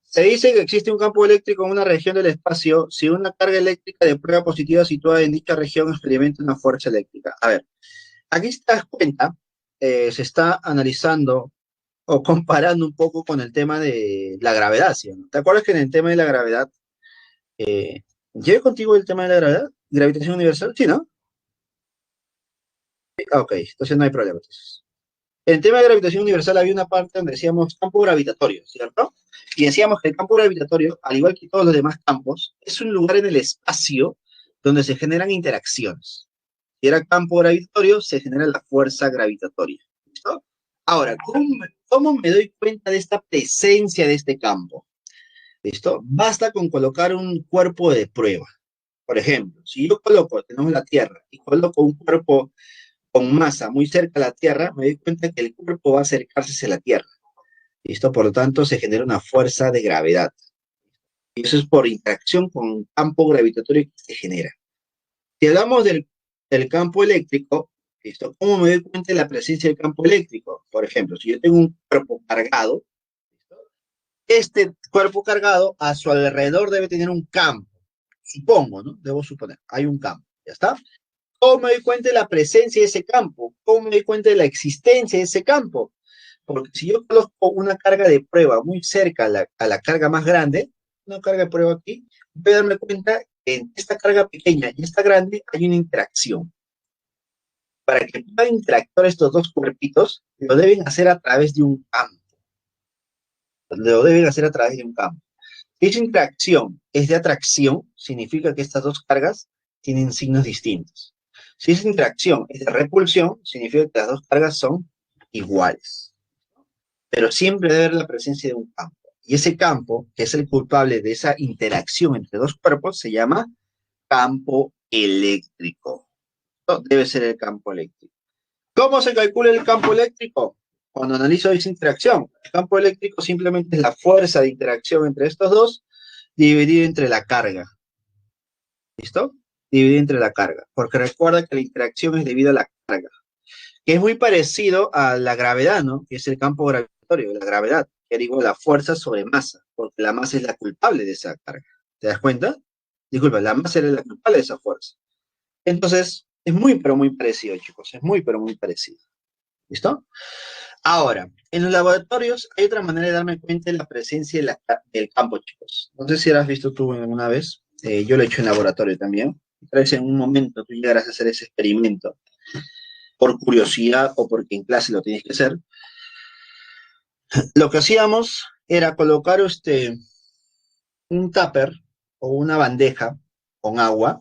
Se dice que existe un campo eléctrico en una región del espacio si una carga eléctrica de prueba positiva situada en dicha región experimenta una fuerza eléctrica. A ver, aquí si te das cuenta, se está analizando o comparando un poco con el tema de la gravedad, ¿sí? ¿No? ¿Te acuerdas que en el tema de la gravedad, llevé contigo el tema de la gravedad? ¿Gravitación universal? Sí, ¿no? Ok, entonces no hay problema. Entonces. En el tema de gravitación universal había una parte donde decíamos campo gravitatorio, ¿cierto? Y decíamos que el campo gravitatorio, al igual que todos los demás campos, es un lugar en el espacio donde se generan interacciones. Si era campo gravitatorio, se genera la fuerza gravitatoria. ¿Listo? Ahora, ¿cómo me doy cuenta de esta presencia de este campo? ¿Listo? Basta con colocar un cuerpo de prueba. Por ejemplo, si yo coloco, tenemos la Tierra, y coloco un cuerpo con masa muy cerca a la Tierra, me doy cuenta que el cuerpo va a acercarse hacia la Tierra. ¿Listo? Por lo tanto, se genera una fuerza de gravedad. Y eso es por interacción con un campo gravitatorio que se genera. Si hablamos del campo eléctrico, ¿listo? ¿Cómo me doy cuenta de la presencia del campo eléctrico? Por ejemplo, si yo tengo un cuerpo cargado, ¿listo? Este cuerpo cargado a su alrededor debe tener un campo. Supongo, ¿no? Debo suponer. Hay un campo. ¿Ya está? ¿Cómo me doy cuenta de la presencia de ese campo? ¿Cómo me doy cuenta de la existencia de ese campo? Porque si yo coloco una carga de prueba muy cerca a la carga más grande, una carga de prueba aquí, voy a darme cuenta que en esta carga pequeña y esta grande hay una interacción. Para que puedan interactuar estos dos cuerpitos, lo deben hacer a través de un campo. Lo deben hacer a través de un campo. Si esa interacción es de atracción, significa que estas dos cargas tienen signos distintos. Si esa interacción es de repulsión, significa que las dos cargas son iguales. Pero siempre debe haber la presencia de un campo. Y ese campo, que es el culpable de esa interacción entre dos cuerpos, se llama campo eléctrico. Esto debe ser el campo eléctrico. ¿Cómo se calcula el campo eléctrico? Cuando analizo esa interacción, el campo eléctrico simplemente es la fuerza de interacción entre estos dos dividido entre la carga. ¿Listo? Dividido entre la carga. Porque recuerda que la interacción es debido a la carga. Que es muy parecido a la gravedad, ¿no? Que es el campo gravitatorio, la gravedad, que era igual a la fuerza sobre masa, porque la masa es la culpable de esa carga. ¿Te das cuenta? Disculpa, la masa es la culpable de esa fuerza. Entonces, es muy, pero muy parecido, chicos. Es muy, pero muy parecido. ¿Listo? Ahora, en los laboratorios hay otra manera de darme cuenta de la presencia del campo, chicos. No sé si lo has visto tú alguna vez. Yo lo he hecho en laboratorio también. Tal vez en un momento tú llegarás a hacer ese experimento por curiosidad o porque en clase lo tienes que hacer. Lo que hacíamos era colocar un tupper o con agua,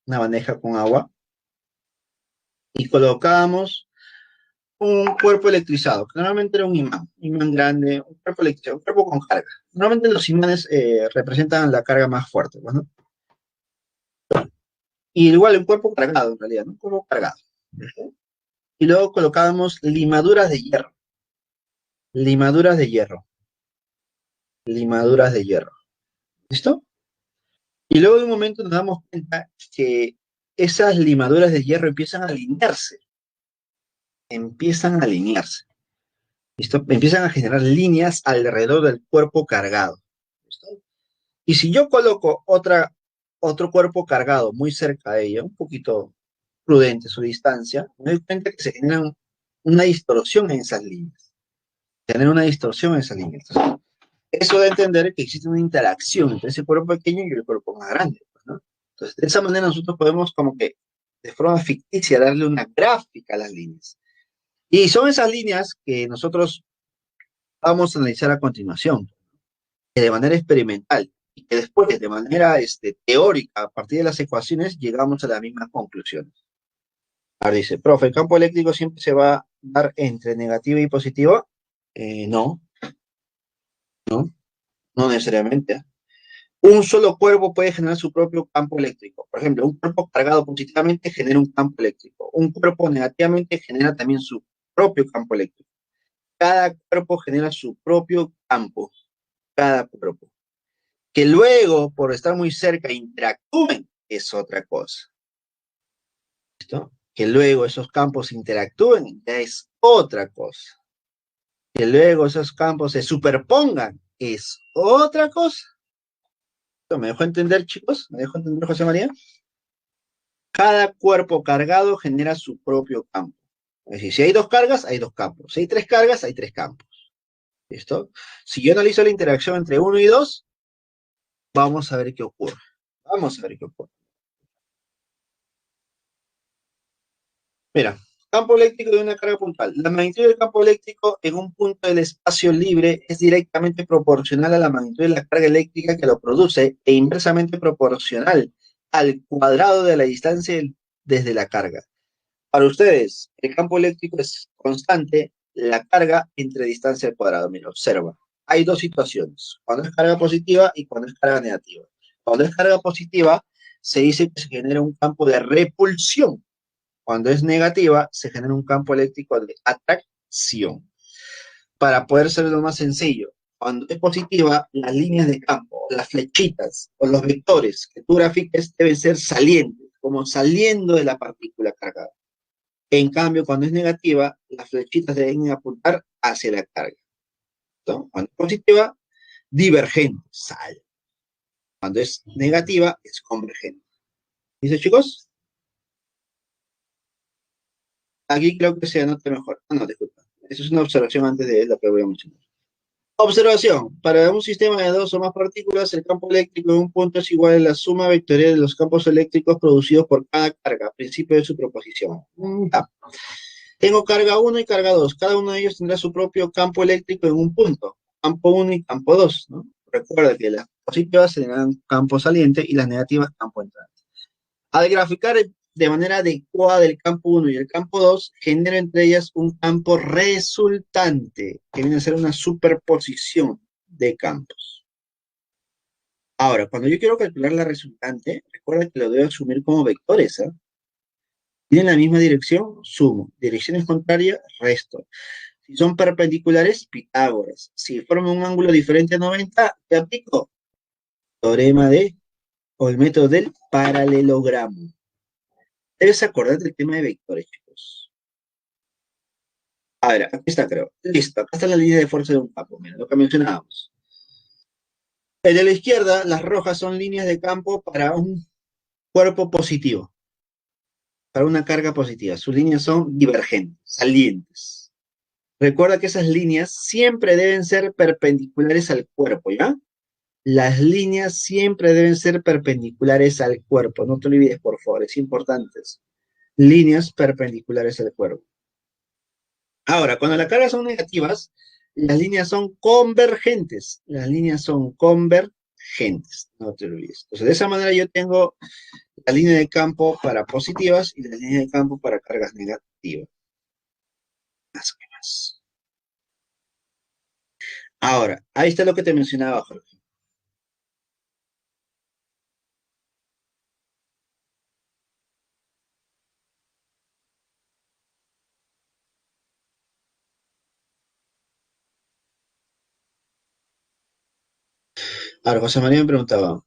una bandeja con agua, y colocábamos un cuerpo electrizado, que normalmente era un imán grande, un cuerpo electrizado, un cuerpo con carga. Normalmente los imanes representan la carga más fuerte, pues, ¿no? Y igual un cuerpo cargado, en realidad, ¿no? Un cuerpo cargado. Y luego colocábamos limaduras de hierro, limaduras de hierro, limaduras de hierro. ¿Listo? Y luego de un momento nos damos cuenta que esas limaduras de hierro empiezan a alinearse. ¿Listo? Empiezan a generar líneas alrededor del cuerpo cargado. ¿Listo? Y si yo coloco otro cuerpo cargado muy cerca de ella, un poquito prudente su distancia, me doy cuenta que se genera una distorsión en esas líneas. Se genera una distorsión en esas líneas. Entonces, eso da a entender que existe una interacción entre ese cuerpo pequeño y el cuerpo más grande, pues, ¿no? Entonces, de esa manera nosotros podemos como que de forma ficticia darle una gráfica a las líneas. Y son esas líneas que nosotros vamos a analizar a continuación, que de manera experimental y que después de manera teórica, a partir de las ecuaciones, llegamos a las mismas conclusiones. Ahora dice, profe, ¿el campo eléctrico siempre se va a dar entre negativo y positivo? No, no, no necesariamente. Un solo cuerpo puede generar su propio campo eléctrico. Por ejemplo, un cuerpo cargado positivamente genera un campo eléctrico. Un cuerpo negativamente genera también su propio campo eléctrico. Cada cuerpo genera su propio campo. Cada cuerpo. Que luego, por estar muy cerca, interactúen, es otra cosa. ¿Listo? Que luego esos campos interactúen, ya es otra cosa. Que luego esos campos se superpongan, es otra cosa. ¿Me dejó entender, chicos? ¿Me dejó entender, José María? Cada cuerpo cargado genera su propio campo. Es decir, si hay dos cargas, hay dos campos. Si hay tres cargas, hay tres campos. ¿Listo? Si yo analizo la interacción entre uno y dos, vamos a ver qué ocurre. Vamos a ver qué ocurre. Mira, campo eléctrico de una carga puntual. La magnitud del campo eléctrico en un punto del espacio libre es directamente proporcional a la magnitud de la carga eléctrica que lo produce e inversamente proporcional al cuadrado de la distancia desde la carga. Para ustedes, el campo eléctrico es constante, la carga entre distancia al cuadrado. Mira, observa. Hay dos situaciones, cuando es carga positiva y cuando es carga negativa. Cuando es carga positiva, se dice que se genera un campo de repulsión. Cuando es negativa, se genera un campo eléctrico de atracción. Para poder ser lo más sencillo, cuando es positiva, las líneas de campo, las flechitas o los vectores que tú grafiques deben ser salientes, como saliendo de la partícula cargada. En cambio, cuando es negativa, las flechitas deben apuntar hacia la carga. ¿No? Cuando es positiva, divergente, sale. Cuando es negativa, es convergente. ¿Dice, chicos? Aquí creo que se anote mejor. Ah, no, disculpa. Eso es una observación antes de lo que voy a mencionar. Observación. Para un sistema de dos o más partículas, el campo eléctrico en un punto es igual a la suma vectorial de los campos eléctricos producidos por cada carga, principio de superposición. Ya. Tengo carga uno y carga 2. Cada uno de ellos tendrá su propio campo eléctrico en un punto. Campo uno y campo 2, ¿no? Recuerda que las positivas tendrán campo saliente y las negativas campo entrante. Al graficar de manera adecuada el campo uno y el campo 2, genero entre ellas un campo resultante, que viene a ser una superposición de campos. Ahora, cuando yo quiero calcular la resultante, recuerda que lo debo asumir como vectores, ¿eh? ¿Tienen la misma dirección? Sumo. Direcciones contrarias, resto. Si son perpendiculares, Pitágoras. Si forman un ángulo diferente a 90, ¿qué aplico? Teorema de, o el método del paralelogramo. Debes acordarte del tema de vectores, chicos. A ver, aquí está, creo. Listo, acá está la línea de fuerza de un campo, mira, lo que mencionábamos. El de la izquierda, las rojas son líneas de campo para un cuerpo positivo, para una carga positiva. Sus líneas son divergentes, salientes. Recuerda que esas líneas siempre deben ser perpendiculares al cuerpo, ¿ya? Las líneas siempre deben ser perpendiculares al cuerpo. No te olvides, por favor, es importante eso. Líneas perpendiculares al cuerpo. Ahora, cuando las cargas son negativas, las líneas son convergentes. Las líneas son convergentes. No te olvides. Entonces, de esa manera yo tengo la línea de campo para positivas y la línea de campo para cargas negativas. Más que más. Ahora, ahí está lo que te mencionaba, Jorge. Ahora, José María me preguntaba,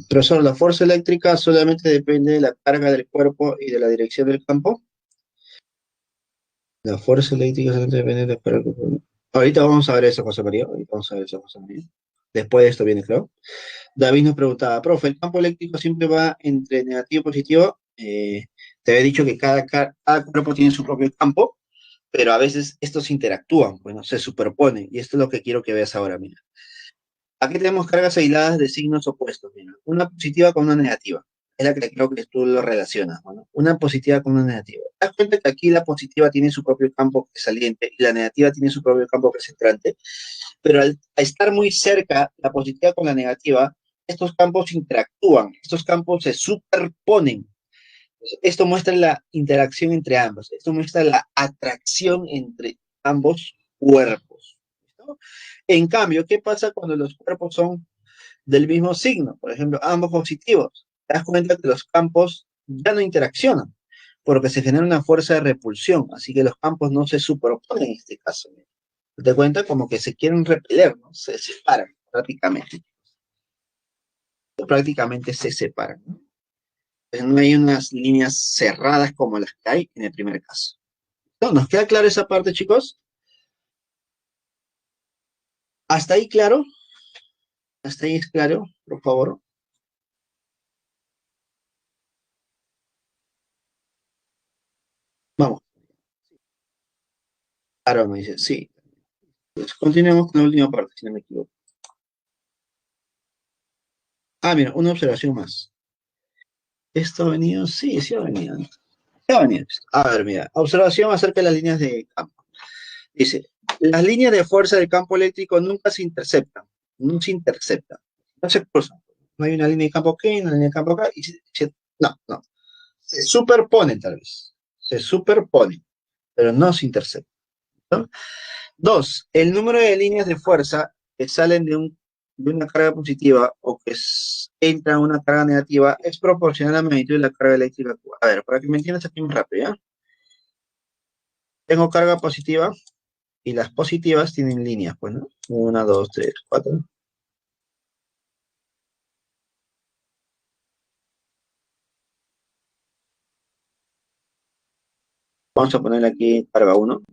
profesor, ¿la fuerza eléctrica solamente depende de la carga del cuerpo y de la dirección del campo? La fuerza eléctrica solamente depende de la carga del cuerpo. Ahorita vamos a ver eso, José María. Ahorita vamos a ver eso, José María. Después de esto viene, claro. David nos preguntaba, profe, ¿el campo eléctrico siempre va entre negativo y positivo? Te había dicho que cada cuerpo tiene su propio campo, pero a veces estos interactúan, bueno, se superponen, y esto es lo que quiero que veas ahora, mira. Aquí tenemos cargas aisladas de signos opuestos, mira. Una positiva con una negativa. Es la que creo que tú lo relacionas, ¿no? Una positiva con una negativa. ¿Te das cuenta que aquí la positiva tiene su propio campo saliente y la negativa tiene su propio campo presentante? Pero al estar muy cerca la positiva con la negativa, estos campos interactúan, estos campos se superponen. Esto muestra la interacción entre ambos, esto muestra la atracción entre ambos cuerpos, ¿no? En cambio, ¿qué pasa cuando los cuerpos son del mismo signo? Por ejemplo, ambos positivos. Te das cuenta que los campos ya no interaccionan, porque se genera una fuerza de repulsión, así que los campos no se superponen en este caso. Te das cuenta como que se quieren repeler, ¿no? Se separan prácticamente se separan, ¿no? Entonces, no hay unas líneas cerradas como las que hay en el primer caso. ¿No? ¿Nos queda claro esa parte, chicos? ¿Hasta ahí claro? ¿Hasta ahí es claro? Por favor. Vamos. Claro, me dice, sí. Pues continuemos con la última parte, si no me equivoco. Ah, mira, una observación más. ¿Esto ha venido? Sí, sí ha venido. Sí ha venido. A ver, mira, observación acerca de las líneas de campo. Dice, las líneas de fuerza del campo eléctrico nunca se interceptan. No se interceptan. No se cruzan. No hay una línea de campo aquí, una línea de campo acá. No, no. Se superponen tal vez. Se superponen, pero no se interceptan, ¿no? Dos, el número de líneas de fuerza que salen de una carga positiva o que entra en una carga negativa es proporcional a la magnitud de la carga eléctrica. A ver, para que me entiendas aquí más rápido, ¿ya? Tengo carga positiva y las positivas tienen líneas, pues, ¿no? Una, dos, tres, cuatro. Vamos a poner aquí carga uno,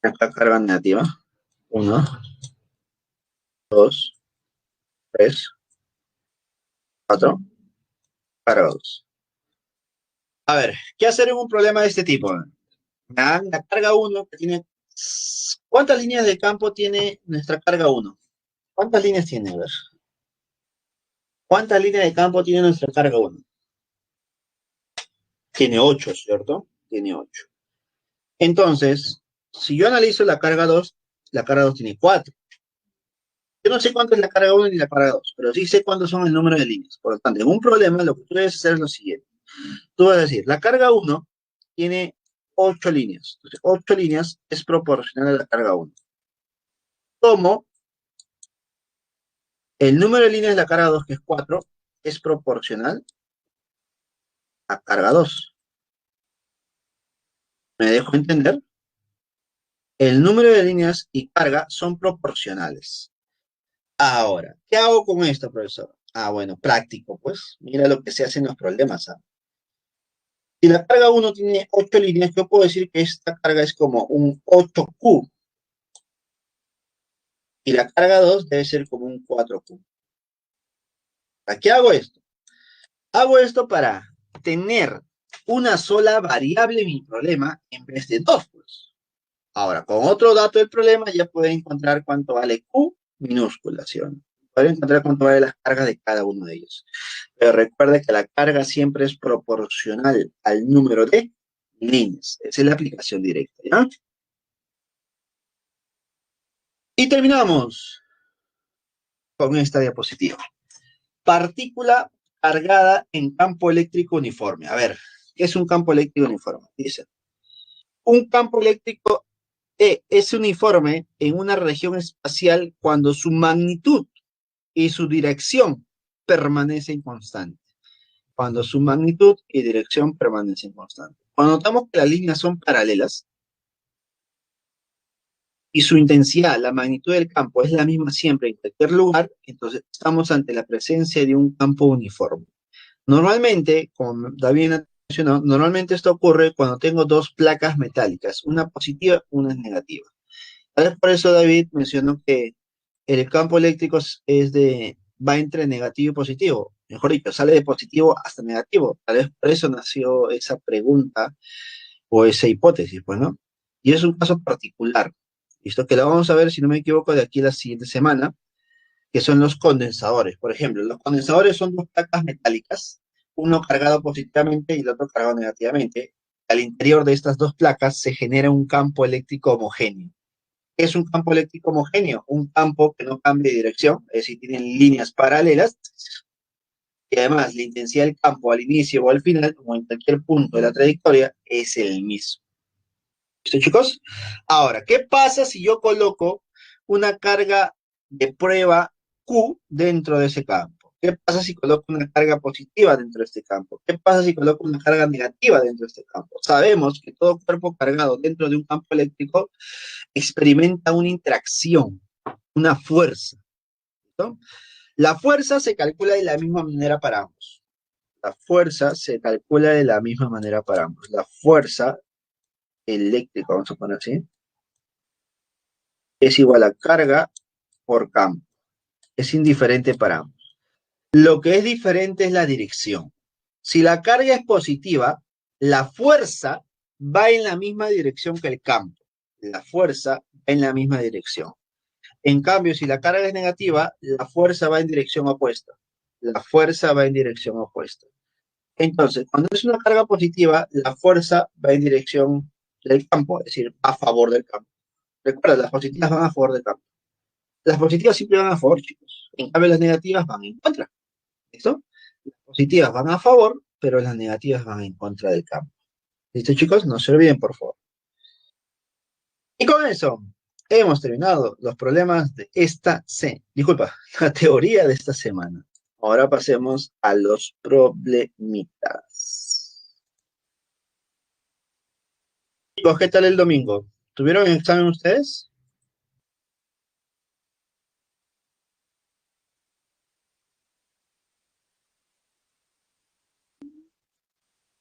acá carga negativa. Uno, dos, tres, 4, carga 2. A ver, ¿qué hacer en un problema de este tipo? Me dan la carga 1 que tiene... ¿Cuántas líneas de campo tiene nuestra carga 1? ¿Cuántas líneas tiene? A ver. ¿Cuántas líneas de campo tiene nuestra carga 1? Tiene 8, ¿cierto? Tiene 8. Entonces, si yo analizo la carga 2 tiene 4. Yo no sé cuánto es la carga 1 ni la carga 2, pero sí sé cuántos son el número de líneas. Por lo tanto, en un problema lo que tú debes hacer es lo siguiente. Tú vas a decir, la carga 1 tiene 8 líneas. Entonces, 8 líneas es proporcional a la carga 1. Tomo el número de líneas de la carga 2, que es 4, es proporcional a carga 2. ¿Me dejo entender? El número de líneas y carga son proporcionales. Ahora, ¿qué hago con esto, profesor? Ah, bueno, práctico, pues. Mira lo que se hace en los problemas. Si la carga 1 tiene 8 líneas, yo puedo decir que esta carga es como un 8Q. Y la carga 2 debe ser como un 4Q. ¿Para qué hago esto? Hago esto para tener una sola variable en mi problema en vez de dos, pues. Ahora, con otro dato del problema ya pueden encontrar cuánto vale Q minúscula, ¿sí o no? Pueden encontrar cuánto vale las cargas de cada uno de ellos. Pero recuerde que la carga siempre es proporcional al número de líneas. Esa es la aplicación directa, ¿ya? Y terminamos con esta diapositiva. Partícula cargada en campo eléctrico uniforme. A ver, ¿qué es un campo eléctrico uniforme? Dice, un campo eléctrico es uniforme en una región espacial cuando su magnitud y su dirección permanecen constantes. Cuando su magnitud y dirección permanecen constantes. Cuando notamos que las líneas son paralelas y su intensidad, la magnitud del campo es la misma siempre en cualquier lugar, entonces estamos ante la presencia de un campo uniforme. Normalmente, como David mencionó, normalmente esto ocurre cuando tengo dos placas metálicas, una positiva y una negativa. Tal vez por eso David mencionó que el campo eléctrico va entre negativo y positivo. Mejor dicho, sale de positivo hasta negativo. Tal vez por eso nació esa pregunta o esa hipótesis, pues, ¿no? Y es un caso particular. Esto que lo vamos a ver, si no me equivoco, de aquí a la siguiente semana, que son los condensadores. Por ejemplo, los condensadores son dos placas metálicas, uno cargado positivamente y el otro cargado negativamente. Al interior de estas dos placas se genera un campo eléctrico homogéneo. ¿Qué es un campo eléctrico homogéneo? Un campo que no cambia de dirección, es decir, tienen líneas paralelas, y además la intensidad del campo al inicio o al final, o en cualquier punto de la trayectoria, es el mismo. ¿Listo, chicos? Ahora, ¿qué pasa si yo coloco una carga de prueba Q dentro de ese campo? ¿Qué pasa si coloco una carga positiva dentro de este campo? ¿Qué pasa si coloco una carga negativa dentro de este campo? Sabemos que todo cuerpo cargado dentro de un campo eléctrico experimenta una interacción, una fuerza, ¿no? La fuerza se calcula de la misma manera para ambos. La fuerza se calcula de la misma manera para ambos. La fuerza eléctrica, vamos a poner así, es igual a carga por campo. Es indiferente para ambos. Lo que es diferente es la dirección. Si la carga es positiva, la fuerza va en la misma dirección que el campo. La fuerza va en la misma dirección. En cambio, si la carga es negativa, la fuerza va en dirección opuesta. La fuerza va en dirección opuesta. Entonces, cuando es una carga positiva, la fuerza va en dirección del campo, es decir, a favor del campo. Recuerda, las positivas van a favor del campo. Las positivas siempre van a favor, chicos. En cambio, las negativas van en contra. ¿Listo? Las positivas van a favor, pero las negativas van en contra del campo. ¿Listo, chicos? No se olviden, por favor. Y con eso, hemos terminado los problemas de disculpa, la teoría de esta semana. Ahora pasemos a los problemitas. Chicos, ¿qué tal el domingo? ¿Tuvieron examen ustedes?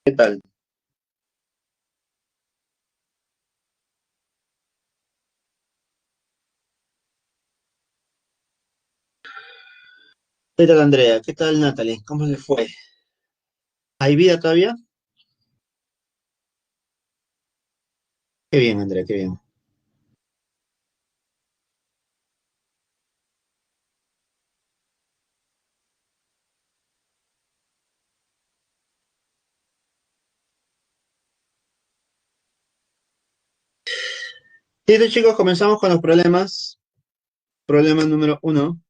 ¿Qué tal? ¿Qué tal, Andrea? ¿Qué tal, Natalie? ¿Cómo le fue? ¿Hay vida todavía? Qué bien, Andrea, qué bien. Listo, chicos, comenzamos con los problemas. Problema número uno.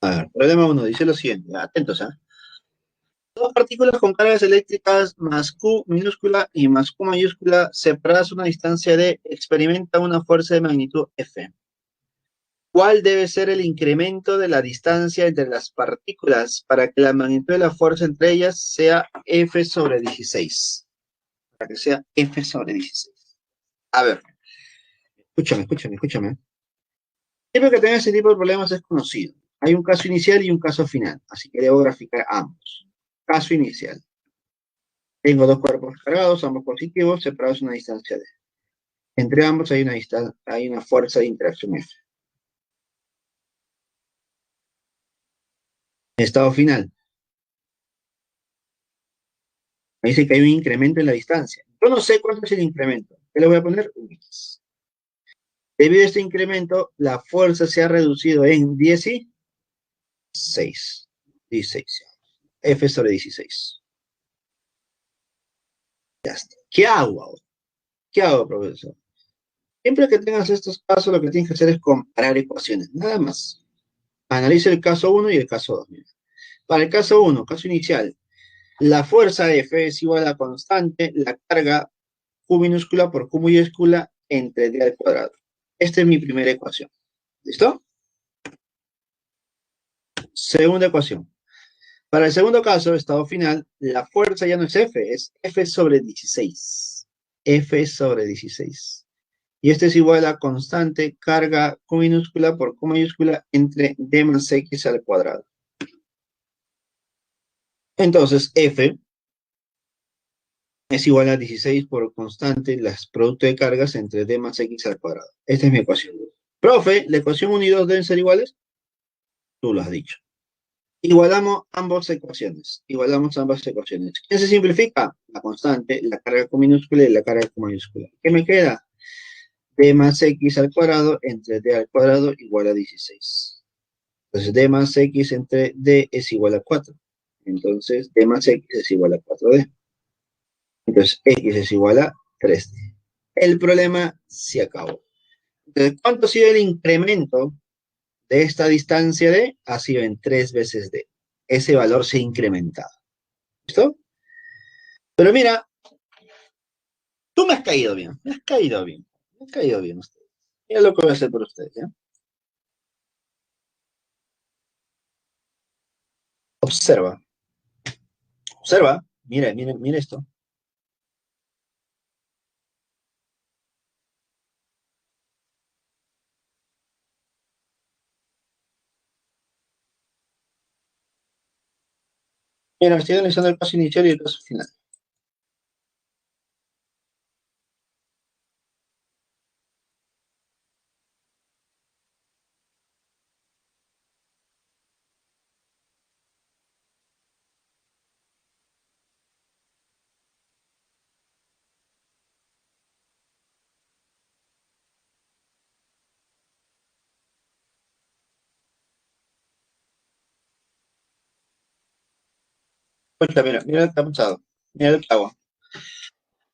A ver, problema uno dice lo siguiente. Atentos, ¿ah? Dos partículas con cargas eléctricas más Q minúscula y más Q mayúscula separadas a una distancia de experimenta una fuerza de magnitud F. ¿Cuál debe ser el incremento de la distancia entre las partículas para que la magnitud de la fuerza entre ellas sea F sobre 16? Para que sea F sobre 16. A ver, escúchame. Siempre que tenga ese tipo de problemas es conocido. Hay un caso inicial y un caso final, así que debo graficar ambos. Caso inicial. Tengo dos cuerpos cargados, ambos positivos, separados a una distancia D. Entre ambos hay una fuerza de interacción F. Estado final. Me dice que hay un incremento en la distancia. Yo no sé cuánto es el incremento. ¿Qué le voy a poner? Un X. Debido a este incremento, la fuerza se ha reducido en 16. 16. F sobre 16. Ya está. ¿Qué hago ahora? ¿Qué hago, profesor? Siempre que tengas estos casos, lo que tienes que hacer es comparar ecuaciones, nada más. Analiza el caso uno y el caso 2. Para el caso uno, caso inicial, la fuerza F es igual a la constante, la carga Q minúscula por Q mayúscula entre D al cuadrado. Esta es mi primera ecuación. ¿Listo? Segunda ecuación. Para el segundo caso, estado final, la fuerza ya no es F sobre 16. F sobre 16. Y este es igual a constante carga Q minúscula por Q mayúscula entre D más X al cuadrado. Entonces, F es igual a 16 por constante las producto de cargas entre D más X al cuadrado. Esta es mi ecuación. Profe, ¿la ecuación 1 y 2 deben ser iguales? Tú lo has dicho. Igualamos ambas ecuaciones. Igualamos ambas ecuaciones. ¿Qué se simplifica? La constante, la carga Q minúscula y la carga Q mayúscula. ¿Qué me queda? D más X al cuadrado entre D al cuadrado igual a 16. Entonces, D más X entre D es igual a 4. Entonces, D más X es igual a 4D. Entonces, X es igual a 3D. El problema se acabó. Entonces, ¿cuánto ha sido el incremento de esta distancia D? Ha sido en 3 veces D. Ese valor se ha incrementado. ¿Listo? Pero mira, tú me has caído bien. Me has caído bien. Me has caído bien usted. Mira lo que voy a hacer por usted, ¿ya? Observa. Observa. Mira esto. Mira, estoy analizando el caso inicial y el caso final. Escucha, mira lo que ha pasado. Mira lo que hago.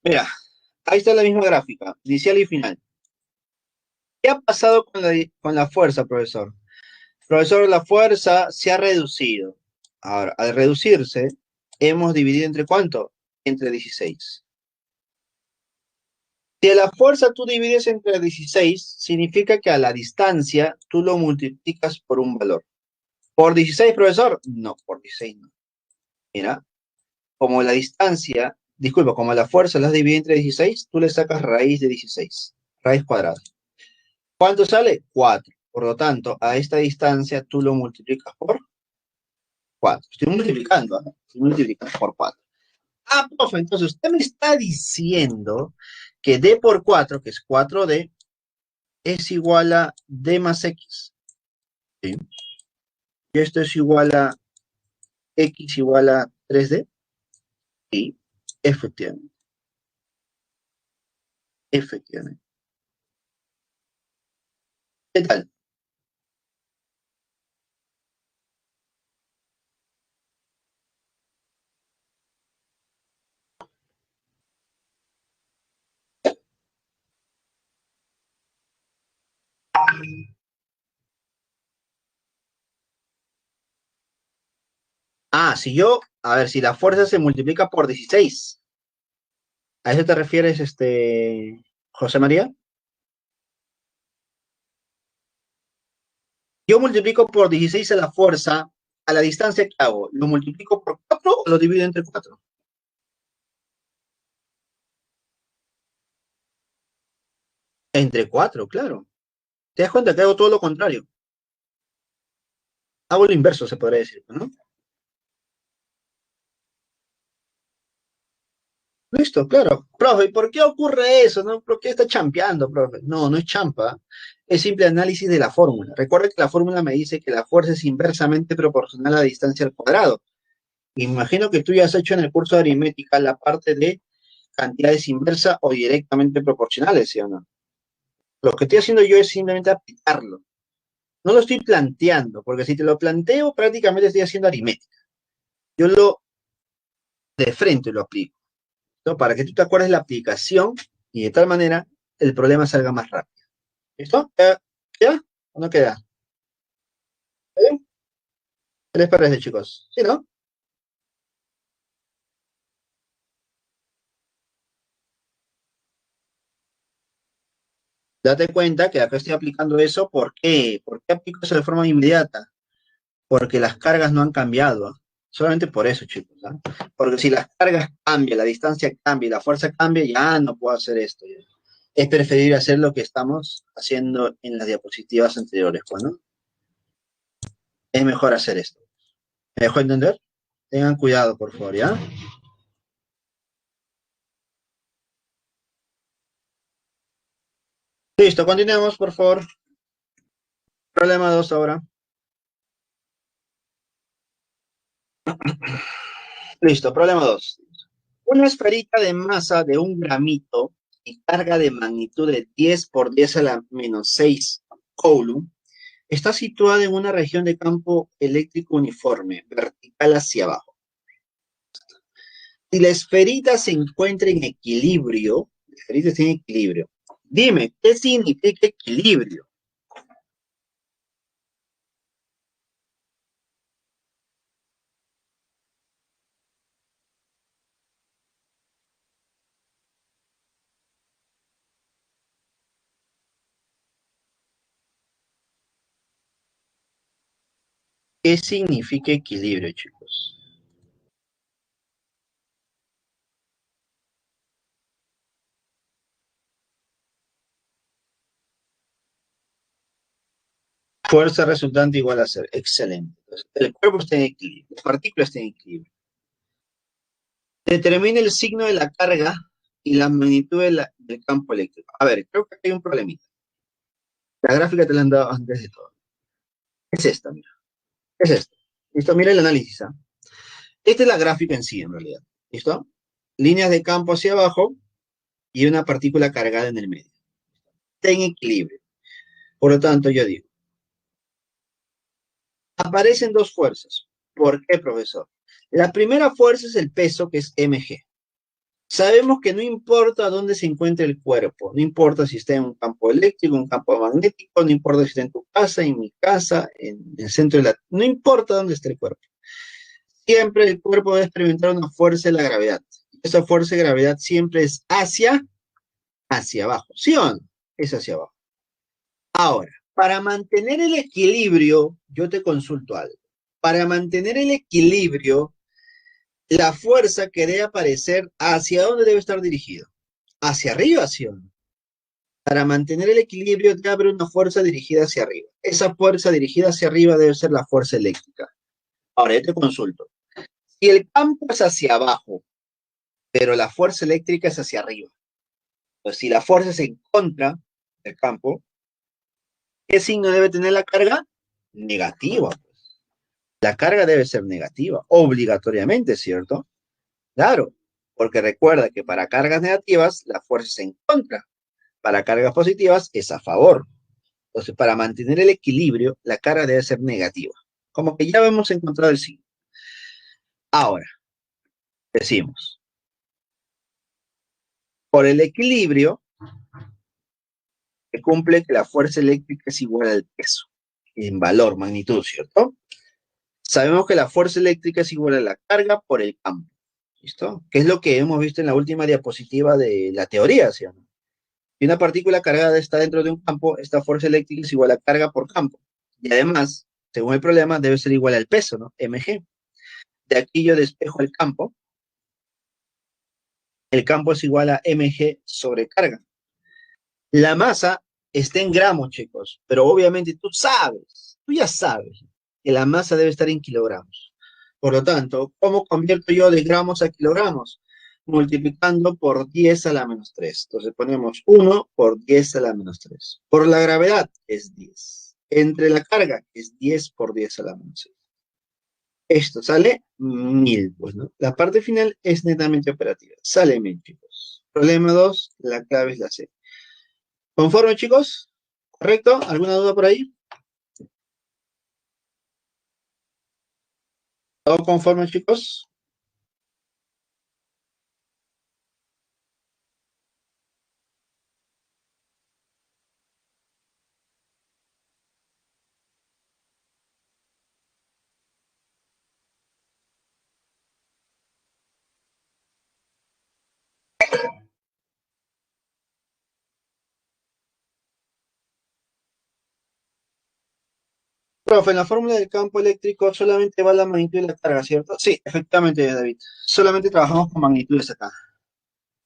Mira, ahí está la misma gráfica, inicial y final. ¿Qué ha pasado con la fuerza, profesor? Profesor, la fuerza se ha reducido. Ahora, al reducirse, hemos dividido entre ¿cuánto? Entre 16. Si a la fuerza tú divides entre 16, significa que a la distancia tú lo multiplicas por un valor. ¿Por 16, profesor? No, por 16 no. Mira, como la distancia, disculpa, como la fuerza la has dividido entre 16, tú le sacas raíz de 16, raíz cuadrada. ¿Cuánto sale? 4. Por lo tanto, a esta distancia tú lo multiplicas por 4. Estoy multiplicando, ¿no? Estoy multiplicando por 4. Ah, profe, entonces usted me está diciendo que D por 4, que es 4D, es igual a D más X. ¿Sí? Y esto es igual a X igual a 3D. Sí, efectivamente, efectivamente. ¿Qué tal? Ah, si yo, a ver, si la fuerza se multiplica por 16, ¿a eso te refieres, José María? Yo multiplico por 16 a la fuerza, a la distancia que hago, ¿lo multiplico por 4 o lo divido entre 4? Entre 4, claro. Te das cuenta que hago todo lo contrario. Hago lo inverso, se podría decir, ¿no? Listo, claro. Profe, ¿y por qué ocurre eso? ¿No? ¿Por qué está champeando, profe? No, no es champa. Es simple análisis de la fórmula. Recuerda que la fórmula me dice que la fuerza es inversamente proporcional a la distancia al cuadrado. Imagino que tú ya has hecho en el curso de aritmética la parte de cantidades inversas o directamente proporcionales, ¿sí o no? Lo que estoy haciendo yo es simplemente aplicarlo. No lo estoy planteando, porque si te lo planteo, prácticamente estoy haciendo aritmética. Yo lo de frente lo aplico, ¿no? Para que tú te acuerdes la aplicación y de tal manera el problema salga más rápido. ¿Listo? ¿Ya? ¿Ya? ¿O no queda? ¿Está bien? ¿Qué les parece, chicos? ¿Sí, no? Date cuenta que acá estoy aplicando eso. ¿Por qué? ¿Por qué aplico eso de forma inmediata? Porque las cargas no han cambiado. ¿Ah? Solamente por eso, chicos. ¿Ah? Porque si las cargas cambian, la distancia cambia y la fuerza cambia, ya no puedo hacer esto. Ya. Es preferible hacer lo que estamos haciendo en las diapositivas anteriores, pues, ¿no? Es mejor hacer esto. ¿Me dejó entender? Tengan cuidado, por favor, ¿ya? Listo, continuemos, por favor. Problema 2 ahora. Listo, problema 2. Una esferita de masa de 1 gramito y carga de magnitud de 10 por 10 a la menos 6 coulomb está situada en una región de campo eléctrico uniforme, vertical hacia abajo. Si la esferita se encuentra en equilibrio, la esferita está en equilibrio. Dime, ¿qué significa equilibrio? ¿Qué significa equilibrio, chicos? Fuerza resultante igual a cero. Excelente. Entonces, el cuerpo está en equilibrio, la partícula está en equilibrio. Determine el signo de la carga y la magnitud del campo eléctrico. A ver, creo que hay un problemita. La gráfica te la han dado antes de todo. Es esta, mira. Es esta. ¿Listo? Mira el análisis. ¿Ah? Esta es la gráfica en sí, en realidad. ¿Listo? Líneas de campo hacia abajo y una partícula cargada en el medio. Está en equilibrio. Por lo tanto, yo digo, aparecen dos fuerzas. ¿Por qué, profesor? La primera fuerza es el peso, que es mg. Sabemos que no importa dónde se encuentre el cuerpo, no importa si está en un campo eléctrico, un campo magnético, no importa si está en tu casa, en mi casa, en el centro de la... No importa dónde esté el cuerpo. Siempre el cuerpo debe experimentar una fuerza de la gravedad. Esa fuerza de gravedad siempre es hacia abajo. ¿Sí o no? Es hacia abajo. Ahora, para mantener el equilibrio, yo te consulto algo. Para mantener el equilibrio, la fuerza que debe aparecer, ¿hacia dónde debe estar dirigido? ¿Hacia arriba, sí o no? Para mantener el equilibrio debe haber una fuerza dirigida hacia arriba. Esa fuerza dirigida hacia arriba debe ser la fuerza eléctrica. Ahora, yo te consulto. Si el campo es hacia abajo, pero la fuerza eléctrica es hacia arriba. Entonces, si la fuerza es en contra del campo, ¿qué signo debe tener la carga? Negativa. La carga debe ser negativa, obligatoriamente, ¿cierto? Claro, porque recuerda que para cargas negativas la fuerza es en contra, para cargas positivas es a favor. Entonces, para mantener el equilibrio, la carga debe ser negativa. Como que ya hemos encontrado el signo. Ahora, decimos, por el equilibrio, se cumple que la fuerza eléctrica es igual al peso, en valor, magnitud, ¿cierto? Sabemos que la fuerza eléctrica es igual a la carga por el campo, ¿listo? Que es lo que hemos visto en la última diapositiva de la teoría, ¿sí o no? Si una partícula cargada está dentro de un campo, esta fuerza eléctrica es igual a carga por campo. Y además, según el problema, debe ser igual al peso, ¿no? mg. De aquí yo despejo el campo. El campo es igual a mg sobre carga. La masa está en gramos, chicos, pero obviamente tú ya sabes que la masa debe estar en kilogramos. Por lo tanto, ¿cómo convierto yo de gramos a kilogramos? Multiplicando por 10 a la menos 3. Entonces ponemos 1 por 10 a la menos 3. Por la gravedad es 10. Entre la carga es 10 por 10 a la menos 6. Esto sale 1000, pues, ¿no? La parte final es netamente operativa. Sale 1000, chicos. Problema 2, la clave es la C. ¿Conforme, chicos? ¿Correcto? ¿Alguna duda por ahí? ¿Todo conforme, chicos? Profe, en la fórmula del campo eléctrico solamente va la magnitud de la carga, ¿cierto? Sí, efectivamente, David. Solamente trabajamos con magnitudes acá.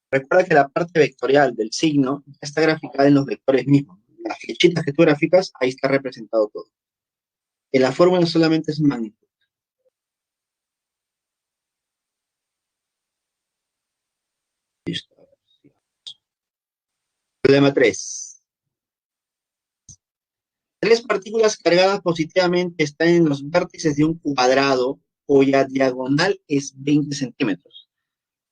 Recuerda que la parte vectorial del signo está graficada en los vectores mismos. Las flechitas que tú graficas, ahí está representado todo. En la fórmula solamente es magnitud. Listo. Problema 3. Tres partículas cargadas positivamente están en los vértices de un cuadrado cuya diagonal es 20 centímetros.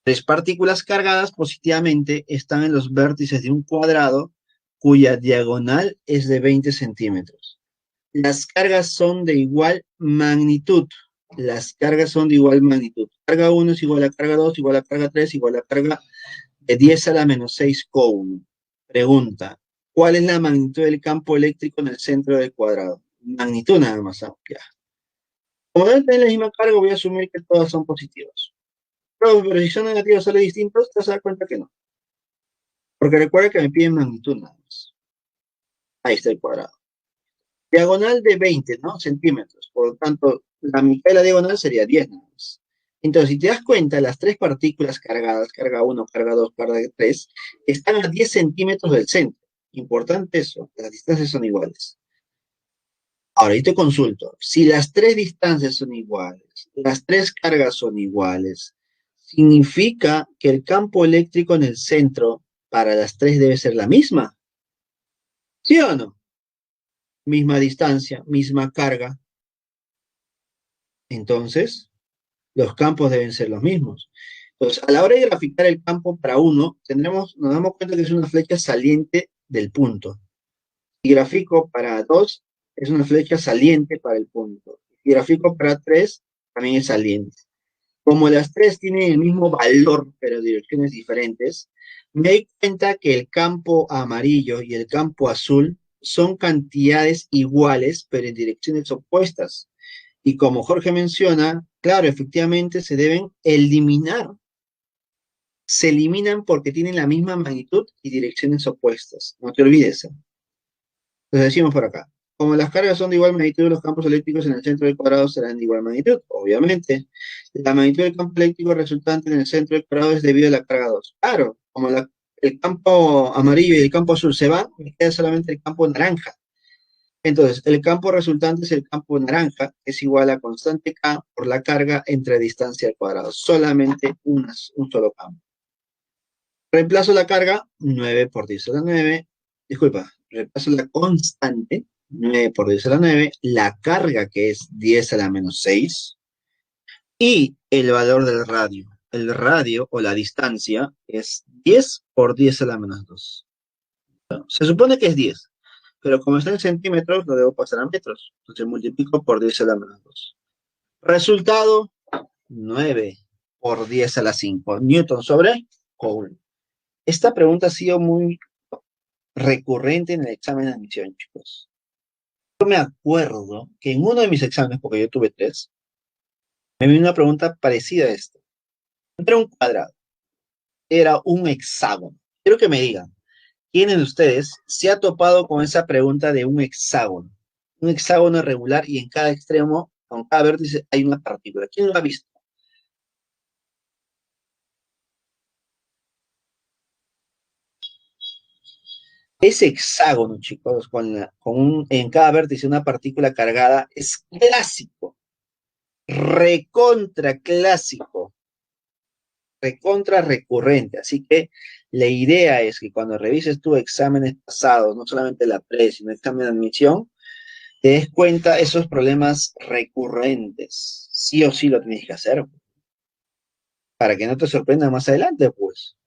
Tres partículas cargadas positivamente están en los vértices de un cuadrado cuya diagonal es de 20 centímetros. Las cargas son de igual magnitud. Las cargas son de igual magnitud. Carga 1 es igual a carga 2, igual a carga 3, igual a carga de 10 a la menos 6 coulomb. Pregunta, ¿cuál es la magnitud del campo eléctrico en el centro del cuadrado? Magnitud nada más, ya. Como deben tener la misma carga, voy a asumir que todas son positivas. Pero si son negativas sale distintos, te vas a dar cuenta que no. Porque recuerda que me piden magnitud nada más. Ahí está el cuadrado. Diagonal de 20, ¿no? Centímetros. Por lo tanto, la mitad de la diagonal sería 10 nada más. Entonces, si te das cuenta, las tres partículas cargadas, carga 1, carga 2, carga 3, están a 10 centímetros del centro. Importante eso, las distancias son iguales. Ahora, yo te consulto, si las tres distancias son iguales, las tres cargas son iguales, significa que el campo eléctrico en el centro para las tres debe ser la misma, ¿sí o no? Misma distancia, misma carga. Entonces, los campos deben ser los mismos. Entonces, a la hora de graficar el campo para uno, nos damos cuenta que es una flecha saliente del punto. Y grafico para 2, es una flecha saliente para el punto. Y gráfico para 3, también es saliente. Como las tres tienen el mismo valor, pero direcciones diferentes, me doy cuenta que el campo amarillo y el campo azul son cantidades iguales, pero en direcciones opuestas. Y como Jorge menciona, claro, efectivamente se deben eliminar. Se eliminan porque tienen la misma magnitud y direcciones opuestas. No te olvides. Entonces decimos por acá. Como las cargas son de igual magnitud, los campos eléctricos en el centro del cuadrado serán de igual magnitud, obviamente. La magnitud del campo eléctrico resultante en el centro del cuadrado es debido a la carga 2. Claro, como el campo amarillo y el campo azul se van, me queda solamente el campo naranja. Entonces, el campo resultante es el campo naranja, es igual a constante K por la carga entre distancia al cuadrado. Solamente un solo campo. Reemplazo la carga, 9 por 10 a la 9. Disculpa, reemplazo la constante, 9 por 10 a la 9. La carga, que es 10 a la menos 6. Y el valor del radio. El radio o la distancia es 10 por 10 a la menos 2. ¿No? Se supone que es 10, pero como está en centímetros, lo debo pasar a metros. Entonces multiplico por 10 a la menos 2. Resultado, 9 por 10 a la 5. Newton sobre Coulomb. Esta pregunta ha sido muy recurrente en el examen de admisión, chicos. Yo me acuerdo que en uno de mis exámenes, porque yo tuve 3, me vino una pregunta parecida a esta. Era un cuadrado, era un hexágono. Quiero que me digan, ¿quién de ustedes se ha topado con esa pregunta de un hexágono? Un hexágono regular y en cada extremo, con cada vértice, hay una partícula. ¿Quién lo ha visto? Ese hexágono, chicos, en cada vértice una partícula cargada, es clásico, recontra clásico, recontra recurrente. Así que la idea es que cuando revises tus exámenes pasados, no solamente la pre, sino el examen de admisión, te des cuenta esos problemas recurrentes. Sí o sí lo tienes que hacer, para que no te sorprendan más adelante, pues.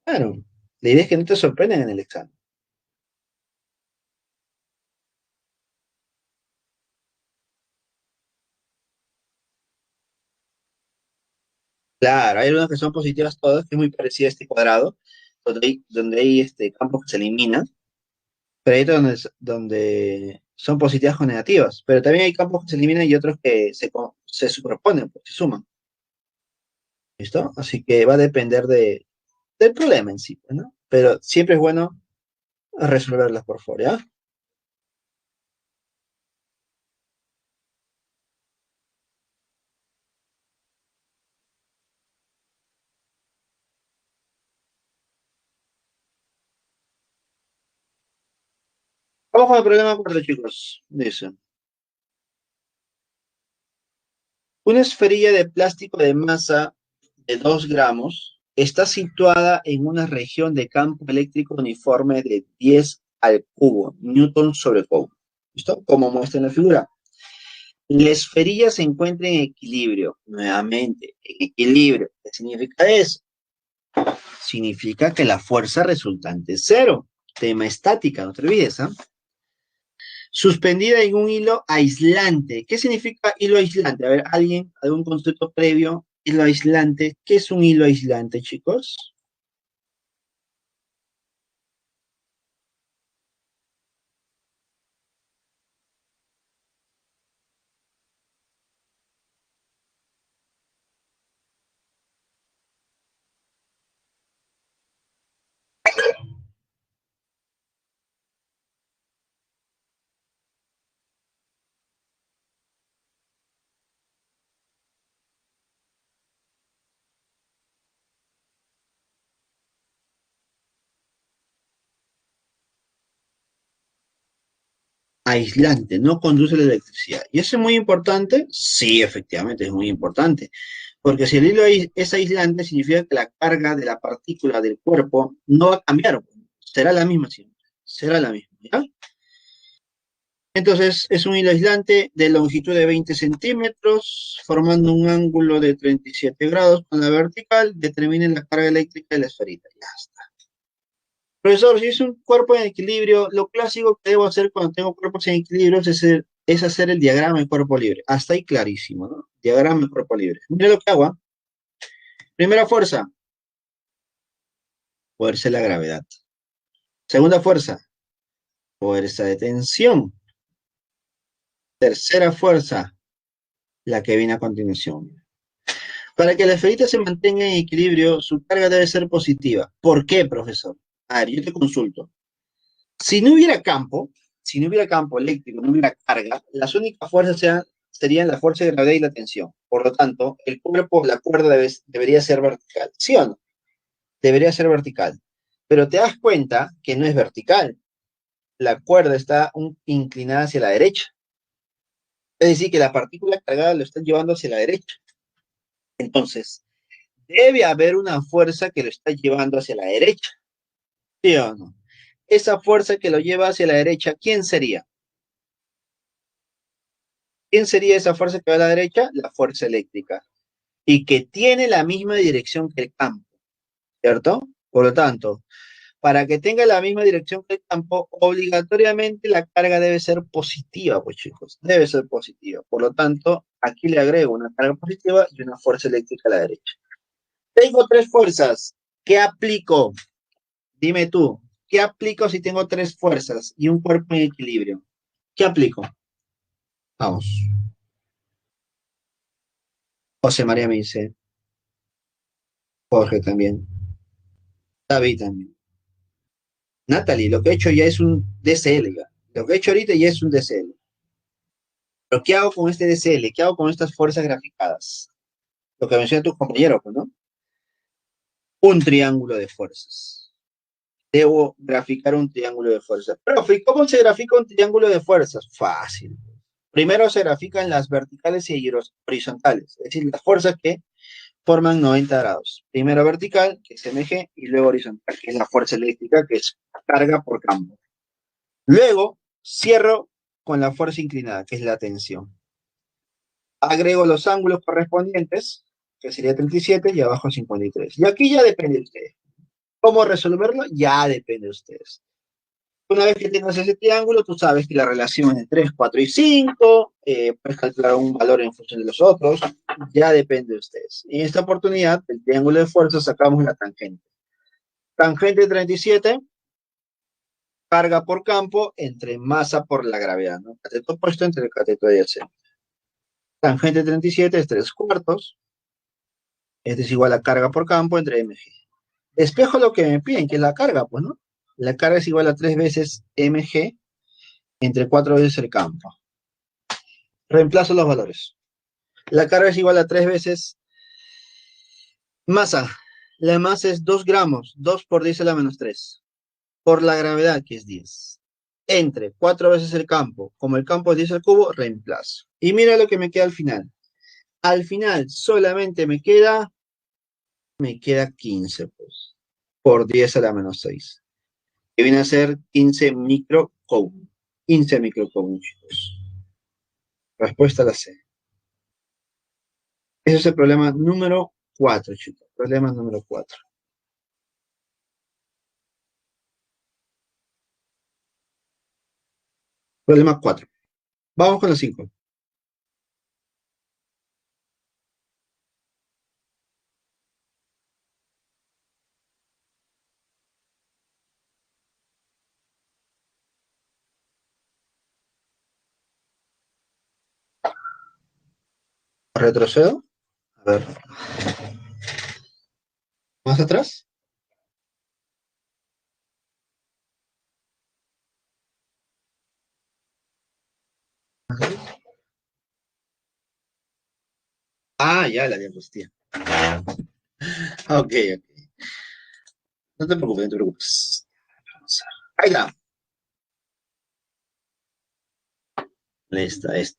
Claro, la idea es que no te sorprendan en el examen. Claro, hay algunas que son positivas todas, que es muy parecida a este cuadrado, donde hay campos que se eliminan, pero hay otros donde son positivas con negativas, pero también hay campos que se eliminan y otros que se superponen, pues, se suman. ¿Listo? Así que va a depender del problema en sí, pues, ¿no? Pero siempre es bueno resolverlas por favor, ¿ya? Vamos con el problema 4, chicos. Dice, una esferilla de plástico de masa de 2 gramos está situada en una región de campo eléctrico uniforme de 10 al cubo, newton sobre Coulomb. ¿Listo? Como muestra en la figura. La esferilla se encuentra en equilibrio, nuevamente, en equilibrio. ¿Qué significa eso? Significa que la fuerza resultante es cero. Tema estática, no te olvides, ¿ah? Suspendida en un hilo aislante. ¿Qué significa hilo aislante? A ver, ¿alguien, algún concepto previo? Hilo aislante. ¿Qué es un hilo aislante, chicos? Aislante, no conduce la electricidad. ¿Y eso es muy importante? Sí, efectivamente, es muy importante. Porque si el hilo es aislante, significa que la carga de la partícula del cuerpo no va a cambiar. Será la misma siempre. Será la misma, ¿ya? Entonces, es un hilo aislante de longitud de 20 centímetros, formando un ángulo de 37 grados con la vertical. Determinen la carga eléctrica de la esferita. Ya está. Profesor, si es un cuerpo en equilibrio, lo clásico que debo hacer cuando tengo cuerpos en equilibrio es hacer el diagrama de cuerpo libre. Hasta ahí clarísimo, ¿no? Diagrama de cuerpo libre. Mira lo que hago. ¿Ah? Primera fuerza, fuerza de la gravedad. Segunda fuerza, fuerza de tensión. Tercera fuerza, la que viene a continuación. Para que la esferita se mantenga en equilibrio, su carga debe ser positiva. ¿Por qué, profesor? A ver, yo te consulto. Si no hubiera campo, si no hubiera campo eléctrico, no hubiera carga, las únicas fuerzas serían la fuerza de gravedad y la tensión. Por lo tanto, el cuerpo, la cuerda debería ser vertical. ¿Sí o no? Debería ser vertical. Pero te das cuenta que no es vertical. La cuerda está inclinada hacia la derecha. Es decir, que la partícula cargada lo está llevando hacia la derecha. Entonces, debe haber una fuerza que lo está llevando hacia la derecha, ¿sí o no? Esa fuerza que lo lleva hacia la derecha, ¿quién sería? ¿Quién sería esa fuerza que va a la derecha? La fuerza eléctrica. Y que tiene la misma dirección que el campo, ¿cierto? Por lo tanto, para que tenga la misma dirección que el campo, obligatoriamente la carga debe ser positiva, pues chicos, debe ser positiva. Por lo tanto, aquí le agrego una carga positiva y una fuerza eléctrica a la derecha. Tengo tres fuerzas. ¿Qué aplico? Dime tú, ¿qué aplico si tengo tres fuerzas y un cuerpo en equilibrio? ¿Qué aplico? Vamos. José María me dice, Jorge también, David también. Natalie, lo que he hecho ya es un DCL. Ya. Lo que he hecho ahorita ya es un DCL. Pero ¿qué hago con este DCL? ¿Qué hago con estas fuerzas graficadas? Lo que menciona tu compañero, pues, ¿no? Un triángulo de fuerzas. Debo graficar un triángulo de fuerzas. Profe, ¿cómo se grafica un triángulo de fuerzas? Fácil. Primero se grafican las verticales y horizontales, es decir, las fuerzas que forman 90 grados. Primero vertical, que es MG, y luego horizontal, que es la fuerza eléctrica, que es carga por campo. Luego cierro con la fuerza inclinada, que es la tensión. Agrego los ángulos correspondientes, que sería 37 y abajo 53. Y aquí ya depende de ustedes. ¿Cómo resolverlo? Ya depende de ustedes. Una vez que tengas ese triángulo, tú sabes que la relación es de 3, 4 y 5, puedes calcular un valor en función de los otros, ya depende de ustedes. En esta oportunidad, el triángulo de fuerza, sacamos la tangente. Tangente 37, carga por campo entre masa por la gravedad, ¿no? Cateto opuesto entre el cateto adyacente. Tangente 37 es 3 cuartos, esto es igual a carga por campo entre mg. Despejo lo que me piden, que es la carga, pues, ¿no? La carga es igual a 3 veces mg entre 4 veces el campo. Reemplazo los valores. La carga es igual a 3 veces masa. La masa es 2 gramos, 2 por 10 a la menos 3. Por la gravedad, que es 10. Entre 4 veces el campo. Como el campo es 10 al cubo, reemplazo. Y mira lo que me queda al final. Al final solamente me queda 15, pues. Por 10 a la menos 6. Que viene a ser 15 microcoulomb. 15 microcoulomb, chicos. Respuesta a la C. Ese es el problema número 4, chicos. Problema número 4. Problema 4. Vamos con los 5. Retrocedo. A ver. Más atrás. Ah, ya, la diapositiva. Ok, ok. No te preocupes, no te preocupes. Ahí está. Esta.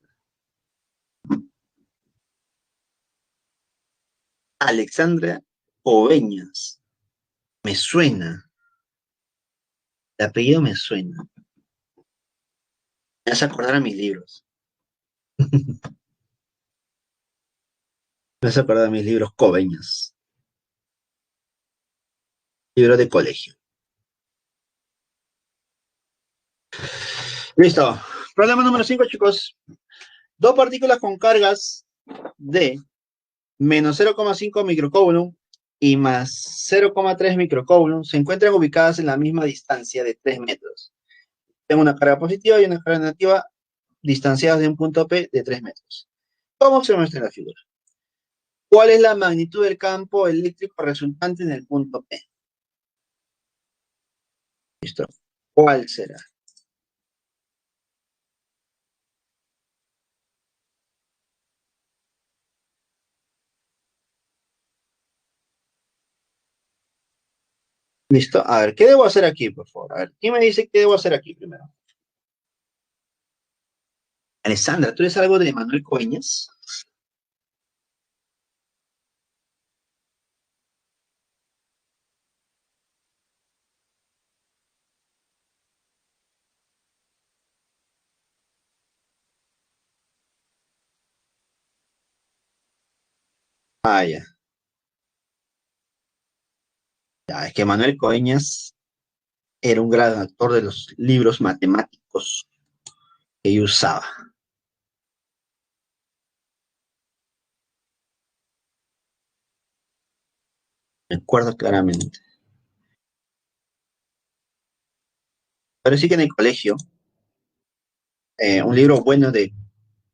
Alexandra Oveñas. Me suena. El apellido me suena. Me hace acordar a mis libros. Me hace acordar a mis libros Coveñas. Libros de colegio. Listo. Problema número 5, chicos. Dos partículas con cargas de menos 0,5 microcoulomb y más 0,3 microcoulomb se encuentran ubicadas en la misma distancia de 3 metros. Tengo una carga positiva y una carga negativa distanciadas de un punto P de 3 metros. ¿Cómo se muestra en la figura? ¿Cuál es la magnitud del campo eléctrico resultante en el punto P? ¿Listo? ¿Cuál será? Listo. A ver, ¿qué debo hacer aquí, por favor? A ver, ¿quién me dice qué debo hacer aquí primero? Alessandra, ¿tú eres algo de Manuel Coeñas? Ah, ya. Ya, es que Manuel Coeñas era un gran actor de los libros matemáticos que yo usaba. Me acuerdo claramente. Pero sí que en el colegio, un libro bueno de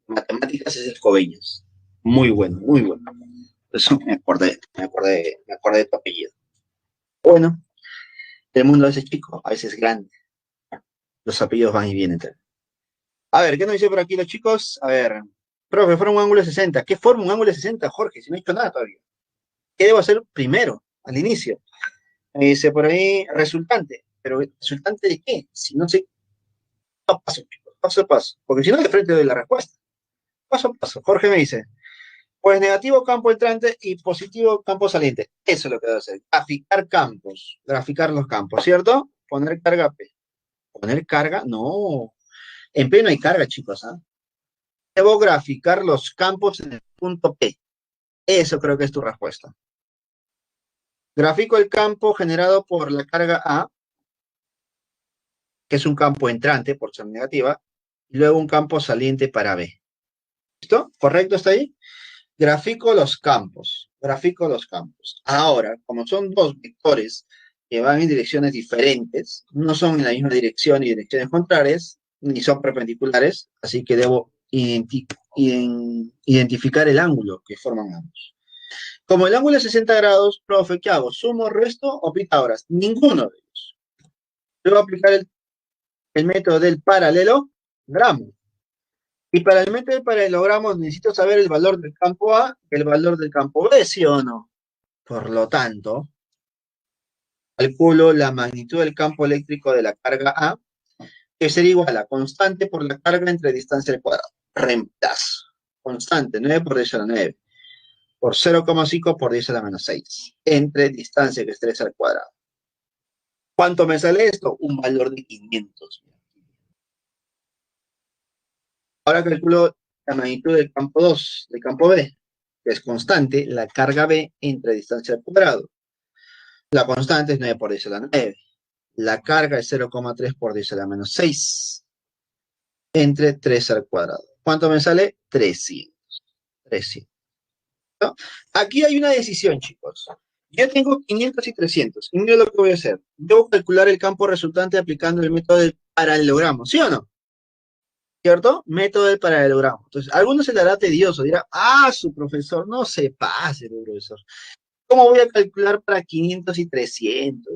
matemáticas es el Coeñas. Muy bueno, muy bueno. Por eso me acordé de tu apellido. Bueno, el mundo a veces chico, a veces grande. Los apellidos van y vienen también. A ver, ¿qué nos dice por aquí los chicos? A ver, profe, forma un ángulo de 60. ¿Qué forma un ángulo de 60, Jorge? Si no he hecho nada todavía. ¿Qué debo hacer primero, al inicio? Me dice por ahí, resultante. ¿Pero resultante de qué? Si no sé, paso a paso, chicos, paso a paso. Porque si no, de frente doy la respuesta. Paso a paso. Jorge me dice, pues negativo campo entrante y positivo campo saliente. Eso es lo que debo hacer. Graficar campos. Graficar los campos, ¿cierto? Poner carga P. Poner carga, no. En P no hay carga, chicos, ¿ah? Debo graficar los campos en el punto P. Eso creo que es tu respuesta. Grafico el campo generado por la carga A, que es un campo entrante por ser negativa, y luego un campo saliente para B. ¿Listo? ¿Correcto está ahí? Grafico los campos. Grafico los campos. Ahora, como son dos vectores que van en direcciones diferentes, no son en la misma dirección y direcciones contrarias, ni son perpendiculares, así que debo identificar el ángulo que forman ambos. Como el ángulo es 60 grados, profe, ¿qué hago? ¿Sumo, resto o Pitágoras? Ninguno de ellos. Debo aplicar el método del paralelogramo. Y para el método del paralelogramo necesito saber el valor del campo A y el valor del campo B, ¿sí o no? Por lo tanto, calculo la magnitud del campo eléctrico de la carga A, que sería igual a constante por la carga entre distancia al cuadrado. Reemplazo. Constante, 9 por 10 a la 9, por 0,5 por 10 a la menos 6, entre distancia que es 3 al cuadrado. ¿Cuánto me sale esto? Un valor de 500. Ahora calculo la magnitud del campo 2, del campo B, que es constante, la carga B entre distancia al cuadrado. La constante es 9 por 10 a la 9. La carga es 0,3 por 10 a la menos 6 entre 3 al cuadrado. ¿Cuánto me sale? 300. 300. ¿No? Aquí hay una decisión, chicos. Yo tengo 500 y 300. Y mira lo que voy a hacer. Debo calcular el campo resultante aplicando el método del paralelogramo, ¿sí o no? ¿Cierto? Método del paralelogramo. Entonces, a algunos se le hará tedioso, dirá, su profesor, no se pase, profesor. ¿Cómo voy a calcular para 500 y 300?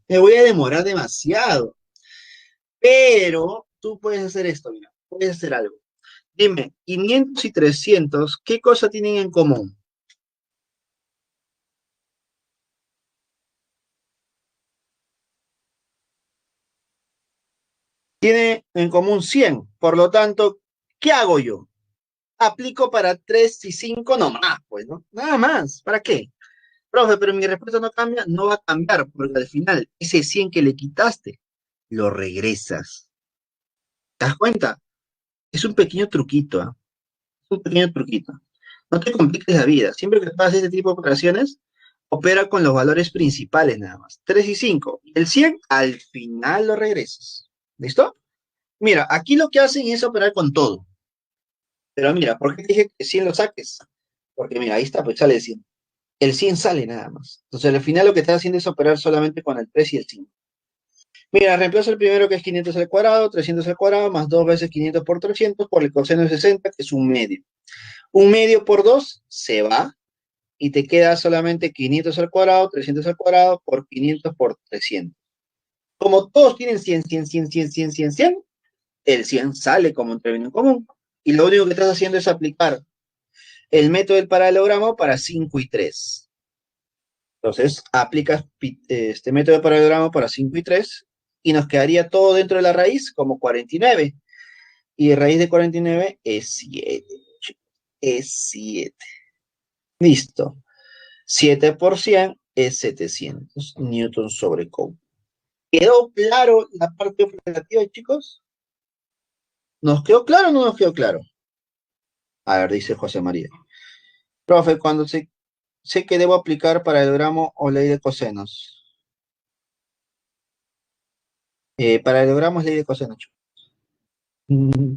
Me voy a demorar demasiado. Pero tú puedes hacer esto, mira, puedes hacer algo. Dime, 500 y 300, ¿qué cosa tienen en común? Tiene en común 100. Por lo tanto, ¿qué hago yo? Aplico para 3 y 5 nomás, pues, ¿no? Nada más. ¿Para qué? Profe, pero mi respuesta no cambia, no va a cambiar, porque al final ese 100 que le quitaste, lo regresas. ¿Te das cuenta? Es un pequeño truquito, ¿ah? Un pequeño truquito. No te compliques la vida. Siempre que hagas este tipo de operaciones, opera con los valores principales nada más. 3 y 5. El 100 al final lo regresas. ¿Listo? Mira, aquí lo que hacen es operar con todo. Pero mira, ¿por qué te dije que 100 lo saques? Porque mira, ahí está, pues sale el 100. El 100 sale nada más. Entonces al final lo que estás haciendo es operar solamente con el 3 y el 5. Mira, reemplazo el primero que es 500 al cuadrado, 300 al cuadrado, más 2 veces 500 por 300 por el coseno de 60, que es un medio. Un medio por 2 se va y te queda solamente 500 al cuadrado, 300 al cuadrado, por 500 por 300. Como todos tienen 100, 100, 100, 100, 100, 100, 100, el 100 sale como un término común. Y lo único que estás haciendo es aplicar el método del paralelogramo para 5 y 3. Entonces, aplicas este método de paralelogramo para 5 y 3 y nos quedaría todo dentro de la raíz como 49. Y raíz de 49 es 7. Es 7. Listo. 7 por 100 es 700 newton sobre Coulomb. ¿Quedó claro la parte operativa, chicos? ¿Nos quedó claro o no nos quedó claro? A ver, dice José María. Profe, cuando sé que debo aplicar paralelogramo o ley de cosenos. Paralelogramo es ley de cosenos. Mm.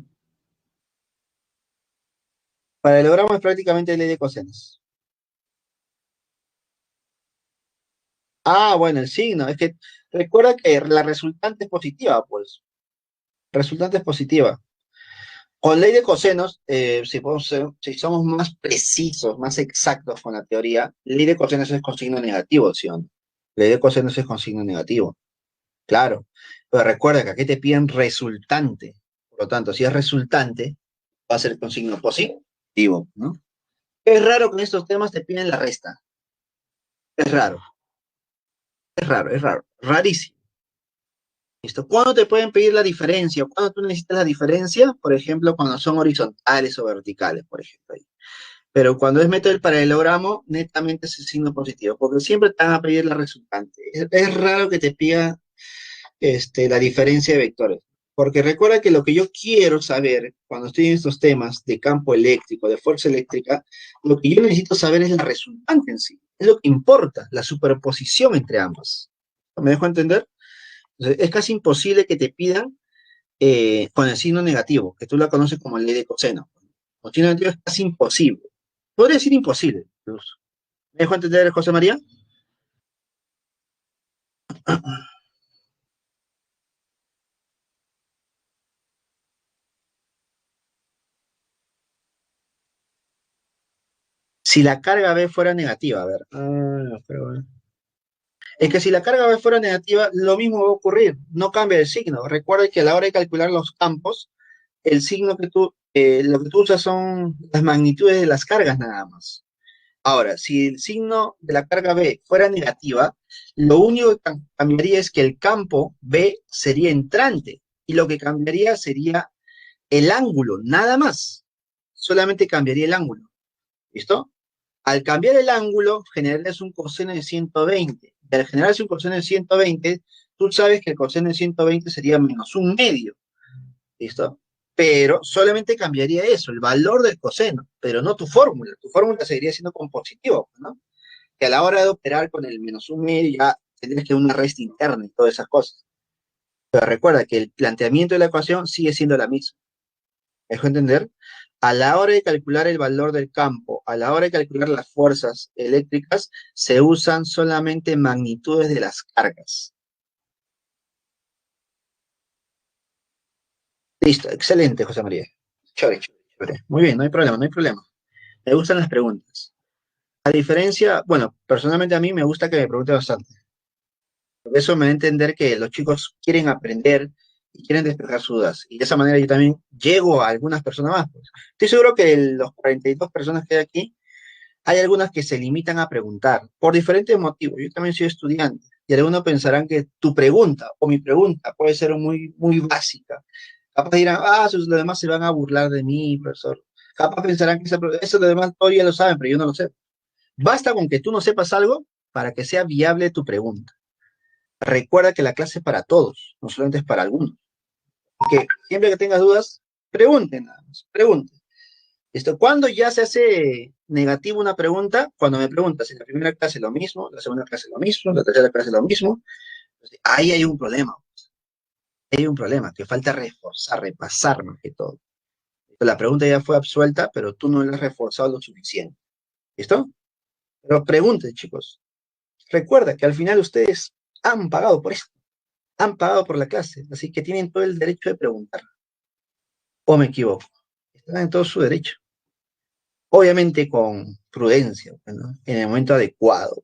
Paralelogramo es prácticamente ley de cosenos. Ah, bueno, el signo. Es que recuerda que la resultante es positiva, pues. Resultante es positiva. Con ley de cosenos, si somos más precisos, más exactos con la teoría, ley de cosenos es con signo negativo, ¿sí o no? Ley de cosenos es con signo negativo, claro. Pero recuerda que aquí te piden resultante. Por lo tanto, si es resultante, va a ser con signo positivo, ¿no? Es raro que en estos temas te piden la resta. Es raro, es raro, rarísimo. ¿Listo? ¿Cuándo te pueden pedir la diferencia? ¿Cuándo tú necesitas la diferencia? Por ejemplo, cuando son horizontales o verticales, por ejemplo. Pero cuando es método del paralelogramo, netamente es el signo positivo, porque siempre te van a pedir la resultante. Es raro que te pida la diferencia de vectores. Porque recuerda que lo que yo quiero saber cuando estoy en estos temas de campo eléctrico, de fuerza eléctrica, lo que yo necesito saber es la resultante en sí. Es lo que importa, la superposición entre ambas. ¿Me dejo entender? Entonces, es casi imposible que te pidan con el signo negativo, que tú la conoces como ley de coseno. Con signo negativo es casi imposible. Podría decir imposible, incluso. ¿Me dejo entender, José María? Si la carga B fuera negativa, a ver. Es que si la carga B fuera negativa, lo mismo va a ocurrir, no cambia el signo. Recuerda que a la hora de calcular los campos, el signo lo que tú usas son las magnitudes de las cargas nada más. Ahora, si el signo de la carga B fuera negativa, lo único que cambiaría es que el campo B sería entrante y lo que cambiaría sería el ángulo, nada más. Solamente cambiaría el ángulo. ¿Listo? Al cambiar el ángulo, generarías un coseno de 120. Y al generarse un coseno de 120, tú sabes que el coseno de 120 sería menos un medio. ¿Listo? Pero solamente cambiaría eso, el valor del coseno, pero no tu fórmula. Tu fórmula seguiría siendo con positivo, ¿no? Que a la hora de operar con el menos un medio ya tendrías que una resta interna y todas esas cosas. Pero recuerda que el planteamiento de la ecuación sigue siendo la misma. ¿Me dejo entender? A la hora de calcular el valor del campo, a la hora de calcular las fuerzas eléctricas, se usan solamente magnitudes de las cargas. Listo, excelente, José María. Chévere, chévere, chévere. Muy bien, no hay problema, no hay problema. Me gustan las preguntas. A diferencia, bueno, personalmente a mí me gusta que me pregunte bastante. Porque eso me da a entender que los chicos quieren aprender y quieren despejar sus dudas. Y de esa manera yo también llego a algunas personas más, pues. Estoy seguro que los 42 personas que hay aquí, hay algunas que se limitan a preguntar por diferentes motivos. Yo también soy estudiante y algunos pensarán que tu pregunta o mi pregunta puede ser muy, muy básica. Capaz dirán, los demás se van a burlar de mí, profesor. Capaz pensarán que eso los demás todavía lo saben, pero yo no lo sé. Basta con que tú no sepas algo para que sea viable tu pregunta. Recuerda que la clase es para todos, no solamente es para algunos. Porque siempre que tengas dudas, pregunten nada más, pregunten. Cuando ya se hace negativo una pregunta, cuando me preguntas en la primera clase lo mismo, la segunda clase lo mismo, la tercera clase lo mismo, ahí hay un problema. Hay un problema, que falta reforzar, repasar más que todo. La pregunta ya fue absuelta, pero tú no la has reforzado lo suficiente. ¿Listo? Pero pregunten, chicos. Recuerda que al final ustedes han pagado por esto, han pagado por la clase, así que tienen todo el derecho de preguntar. ¿O me equivoco? Están en todo su derecho. Obviamente con prudencia, ¿no? En el momento adecuado.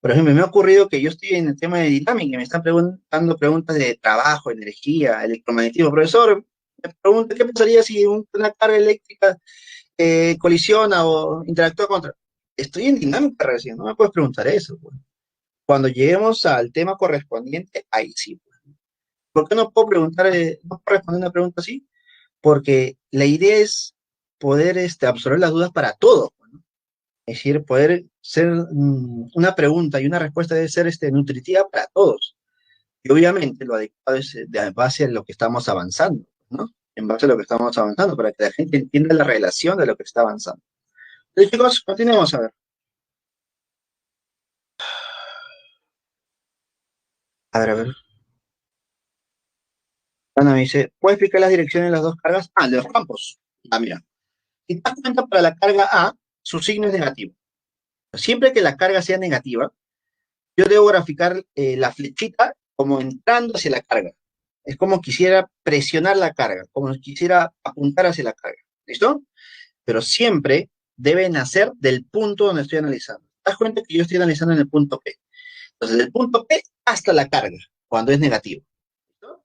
Por ejemplo, me ha ocurrido que yo estoy en el tema de dinámica y me están preguntando preguntas de trabajo, energía, electromagnetismo. Profesor, me pregunta, ¿qué pasaría si una carga eléctrica colisiona o interactúa contra? Estoy en dinámica recién, no me puedes preguntar eso, pues. Cuando lleguemos al tema correspondiente, ahí sí, pues. ¿Por qué no puedo preguntar, no puedo responder una pregunta así? Porque la idea es poder absorber las dudas para todos, ¿no? Es decir, poder ser una pregunta y una respuesta debe ser nutritiva para todos. Y obviamente lo adecuado es de base a lo que estamos avanzando, ¿no? En base a lo que estamos avanzando, para que la gente entienda la relación de lo que está avanzando. Chicos, continuemos a ver. A ver. Ana me dice, ¿puedes explicar las direcciones de las dos cargas? Ah, de los campos. Ah, mira. Si te das cuenta, para la carga A, su signo es negativo. Siempre que la carga sea negativa, yo debo graficar la flechita como entrando hacia la carga. Es como quisiera presionar la carga, como quisiera apuntar hacia la carga. ¿Listo? Pero siempre debe nacer del punto donde estoy analizando. ¿Te das cuenta que yo estoy analizando en el punto P? Entonces, del punto P hasta la carga, cuando es negativo. ¿Listo?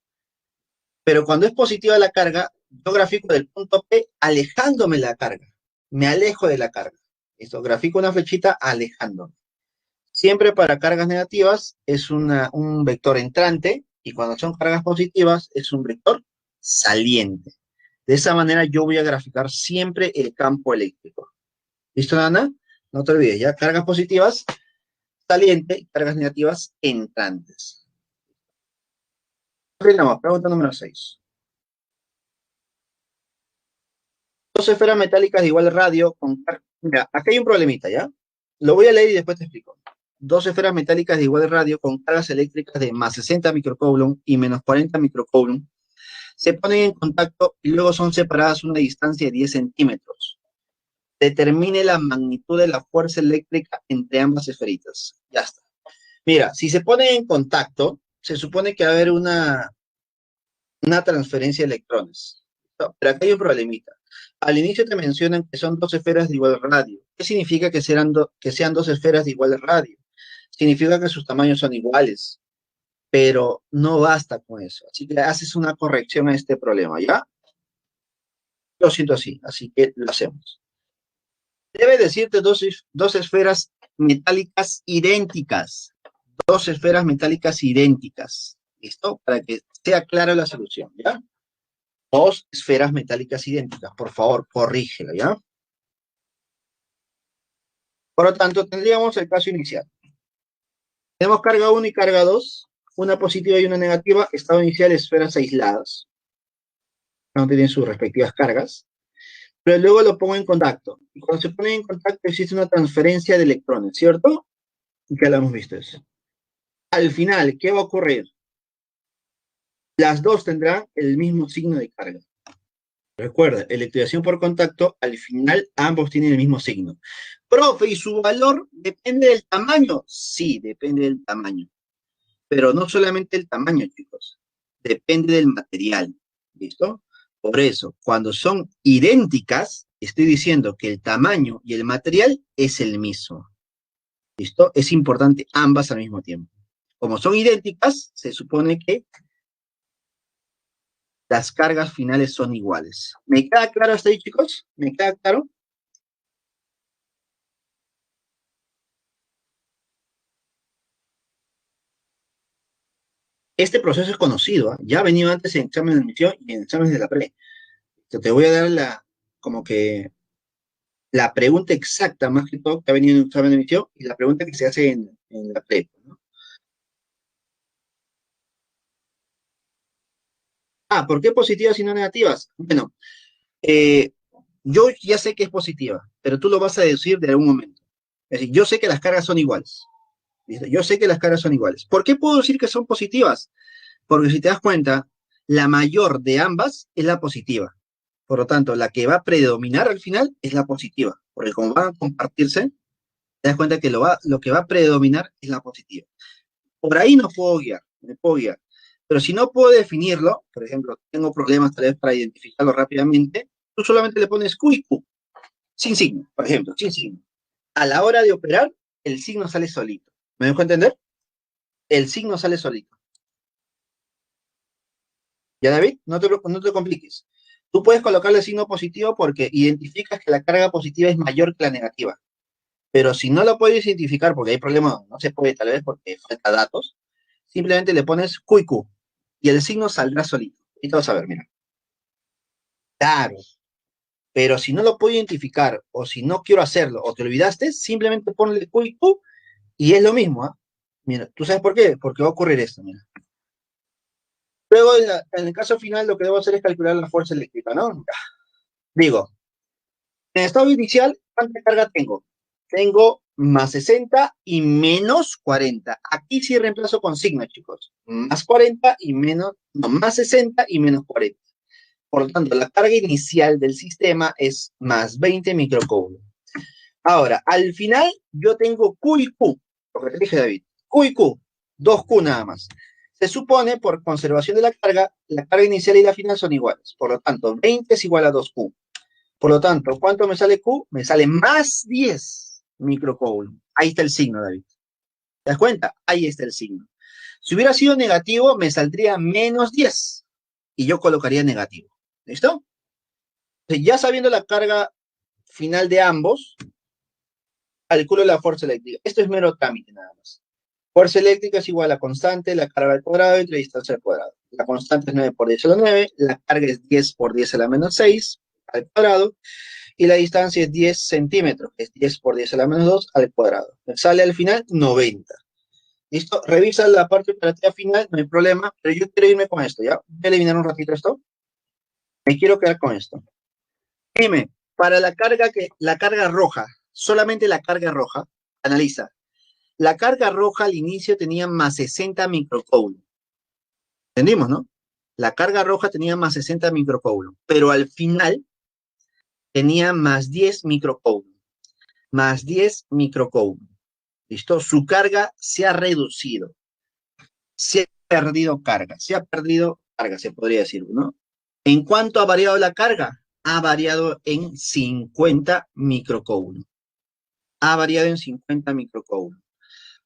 Pero cuando es positiva la carga, yo grafico del punto P alejándome de la carga. Me alejo de la carga. ¿Listo? Grafico una flechita alejándome. Siempre para cargas negativas es un vector entrante y cuando son cargas positivas es un vector saliente. De esa manera yo voy a graficar siempre el campo eléctrico. ¿Listo, Ana? No te olvides, ya cargas positivas, saliente, y cargas negativas, entrantes. Pregunta número 6. Dos esferas metálicas de igual radio con... Mira, aquí hay un problemita, ¿ya? Lo voy a leer y después te explico. Dos esferas metálicas de igual radio con cargas eléctricas de más 60 microcoulomb y menos 40 microcoulomb se ponen en contacto y luego son separadas a una distancia de 10 centímetros. Determine la magnitud de la fuerza eléctrica entre ambas esferitas. Ya está. Mira, si se ponen en contacto, se supone que va a haber una transferencia de electrones. No, pero acá hay un problemita. Al inicio te mencionan que son dos esferas de igual radio. ¿Qué significa que sean dos esferas de igual radio? Significa que sus tamaños son iguales, pero no basta con eso. Así que haces una corrección a este problema, ¿ya? Lo siento así que lo hacemos. Debe decirte dos esferas metálicas idénticas. Dos esferas metálicas idénticas. ¿Listo? Para que sea clara la solución, ¿ya? Dos esferas metálicas idénticas. Por favor, corrígelo, ¿ya? Por lo tanto, tendríamos el caso inicial. Tenemos carga 1 y carga 2, una positiva y una negativa, estado inicial, esferas aisladas. No tienen sus respectivas cargas. Pero luego lo pongo en contacto. Y cuando se pone en contacto existe una transferencia de electrones, ¿cierto? Ya lo hemos visto eso. Al final, ¿qué va a ocurrir? Las dos tendrán el mismo signo de carga. Recuerda, electrización por contacto, al final ambos tienen el mismo signo. Profe, ¿y su valor depende del tamaño? Sí, depende del tamaño. Pero no solamente el tamaño, chicos. Depende del material. ¿Listo? Por eso, cuando son idénticas, estoy diciendo que el tamaño y el material es el mismo. ¿Listo? Es importante ambas al mismo tiempo. Como son idénticas, se supone que las cargas finales son iguales. ¿Me queda claro hasta ahí, chicos? ¿Me queda claro? Este proceso es conocido, ¿eh? Ya ha venido antes en exámenes de admisión y en exámenes de la pre. Te voy a dar como que la pregunta exacta, más que todo, que ha venido en un examen de admisión y la pregunta que se hace en la pre, ¿no? Ah, ¿por qué positivas y no negativas? Bueno, eh, yo ya sé que es positiva, pero tú lo vas a deducir de algún momento. Es decir, yo sé que las cargas son iguales. ¿Listo? Yo sé que las cargas son iguales. ¿Por qué puedo decir que son positivas? Porque si te das cuenta, la mayor de ambas es la positiva. Por lo tanto, la que va a predominar al final es la positiva. Porque como van a compartirse, te das cuenta que lo que va a predominar es la positiva. Por ahí no puedo guiar, me puedo guiar. Pero si no puedo definirlo, por ejemplo, tengo problemas tal vez para identificarlo rápidamente, tú solamente le pones Q y Q, sin signo, por ejemplo, sin signo. A la hora de operar, el signo sale solito. ¿Me dejo entender? El signo sale solito. ¿Ya, David? No te compliques. Tú puedes colocarle signo positivo porque identificas que la carga positiva es mayor que la negativa. Pero si no lo puedes identificar porque hay problema, no se puede tal vez porque falta datos, simplemente le pones Q y Q y el signo saldrá solito. Y te vas a ver, mira. Claro. Pero si no lo puedo identificar o si no quiero hacerlo o te olvidaste, simplemente ponle Q y Q y es lo mismo, ¿ah? Mira, ¿tú sabes por qué? Porque va a ocurrir esto, mira. Luego, en el caso final, lo que debo hacer es calcular la fuerza eléctrica, ¿no? Digo, en estado inicial, ¿Cuánta carga tengo? Tengo más 60 y menos 40. Aquí sí reemplazo con signo, chicos. Más 40 y menos, no, más 60 y menos 40. Por lo tanto, la carga inicial del sistema es más 20 microcoulomb. Ahora, al final yo tengo Q y Q, lo que te dije, David. Q y Q, dos Q nada más. Se supone, por conservación de la carga inicial y la final son iguales. Por lo tanto, 20 es igual a 2Q. Por lo tanto, ¿cuánto me sale Q? Me sale más 10 microcoulomb. Ahí está el signo, David. ¿Te das cuenta? Ahí está el signo. Si hubiera sido negativo, me saldría menos 10. Y yo colocaría negativo. ¿Listo? Entonces, ya sabiendo la carga final de ambos, calculo la fuerza eléctrica. Esto es mero trámite nada más. Fuerza eléctrica es igual a constante, la carga al cuadrado entre distancia al cuadrado. La constante es 9 por 10 a la 9, la carga es 10 por 10 a la menos 6 al cuadrado, y la distancia es 10 centímetros, que es 10 por 10 a la menos 2 al cuadrado. Me sale al final 90. ¿Listo? Revisa la parte operativa final, no hay problema, pero yo quiero irme con esto, ¿ya? Voy a eliminar un ratito esto. Me quiero quedar con esto. Dime, para la carga roja, solamente la carga roja, analiza. La carga roja al inicio tenía más 60 microcoulomb. ¿Entendimos, no? La carga roja tenía más 60 microcoulomb, pero al final tenía más 10 microcoulomb. Más 10 microcoulomb. ¿Listo? Su carga se ha reducido. Se ha perdido carga. Se ha perdido carga, se podría decir, ¿no? ¿En cuánto ha variado la carga? Ha variado en 50 microcoulomb. Ha variado en 50 microcoulomb.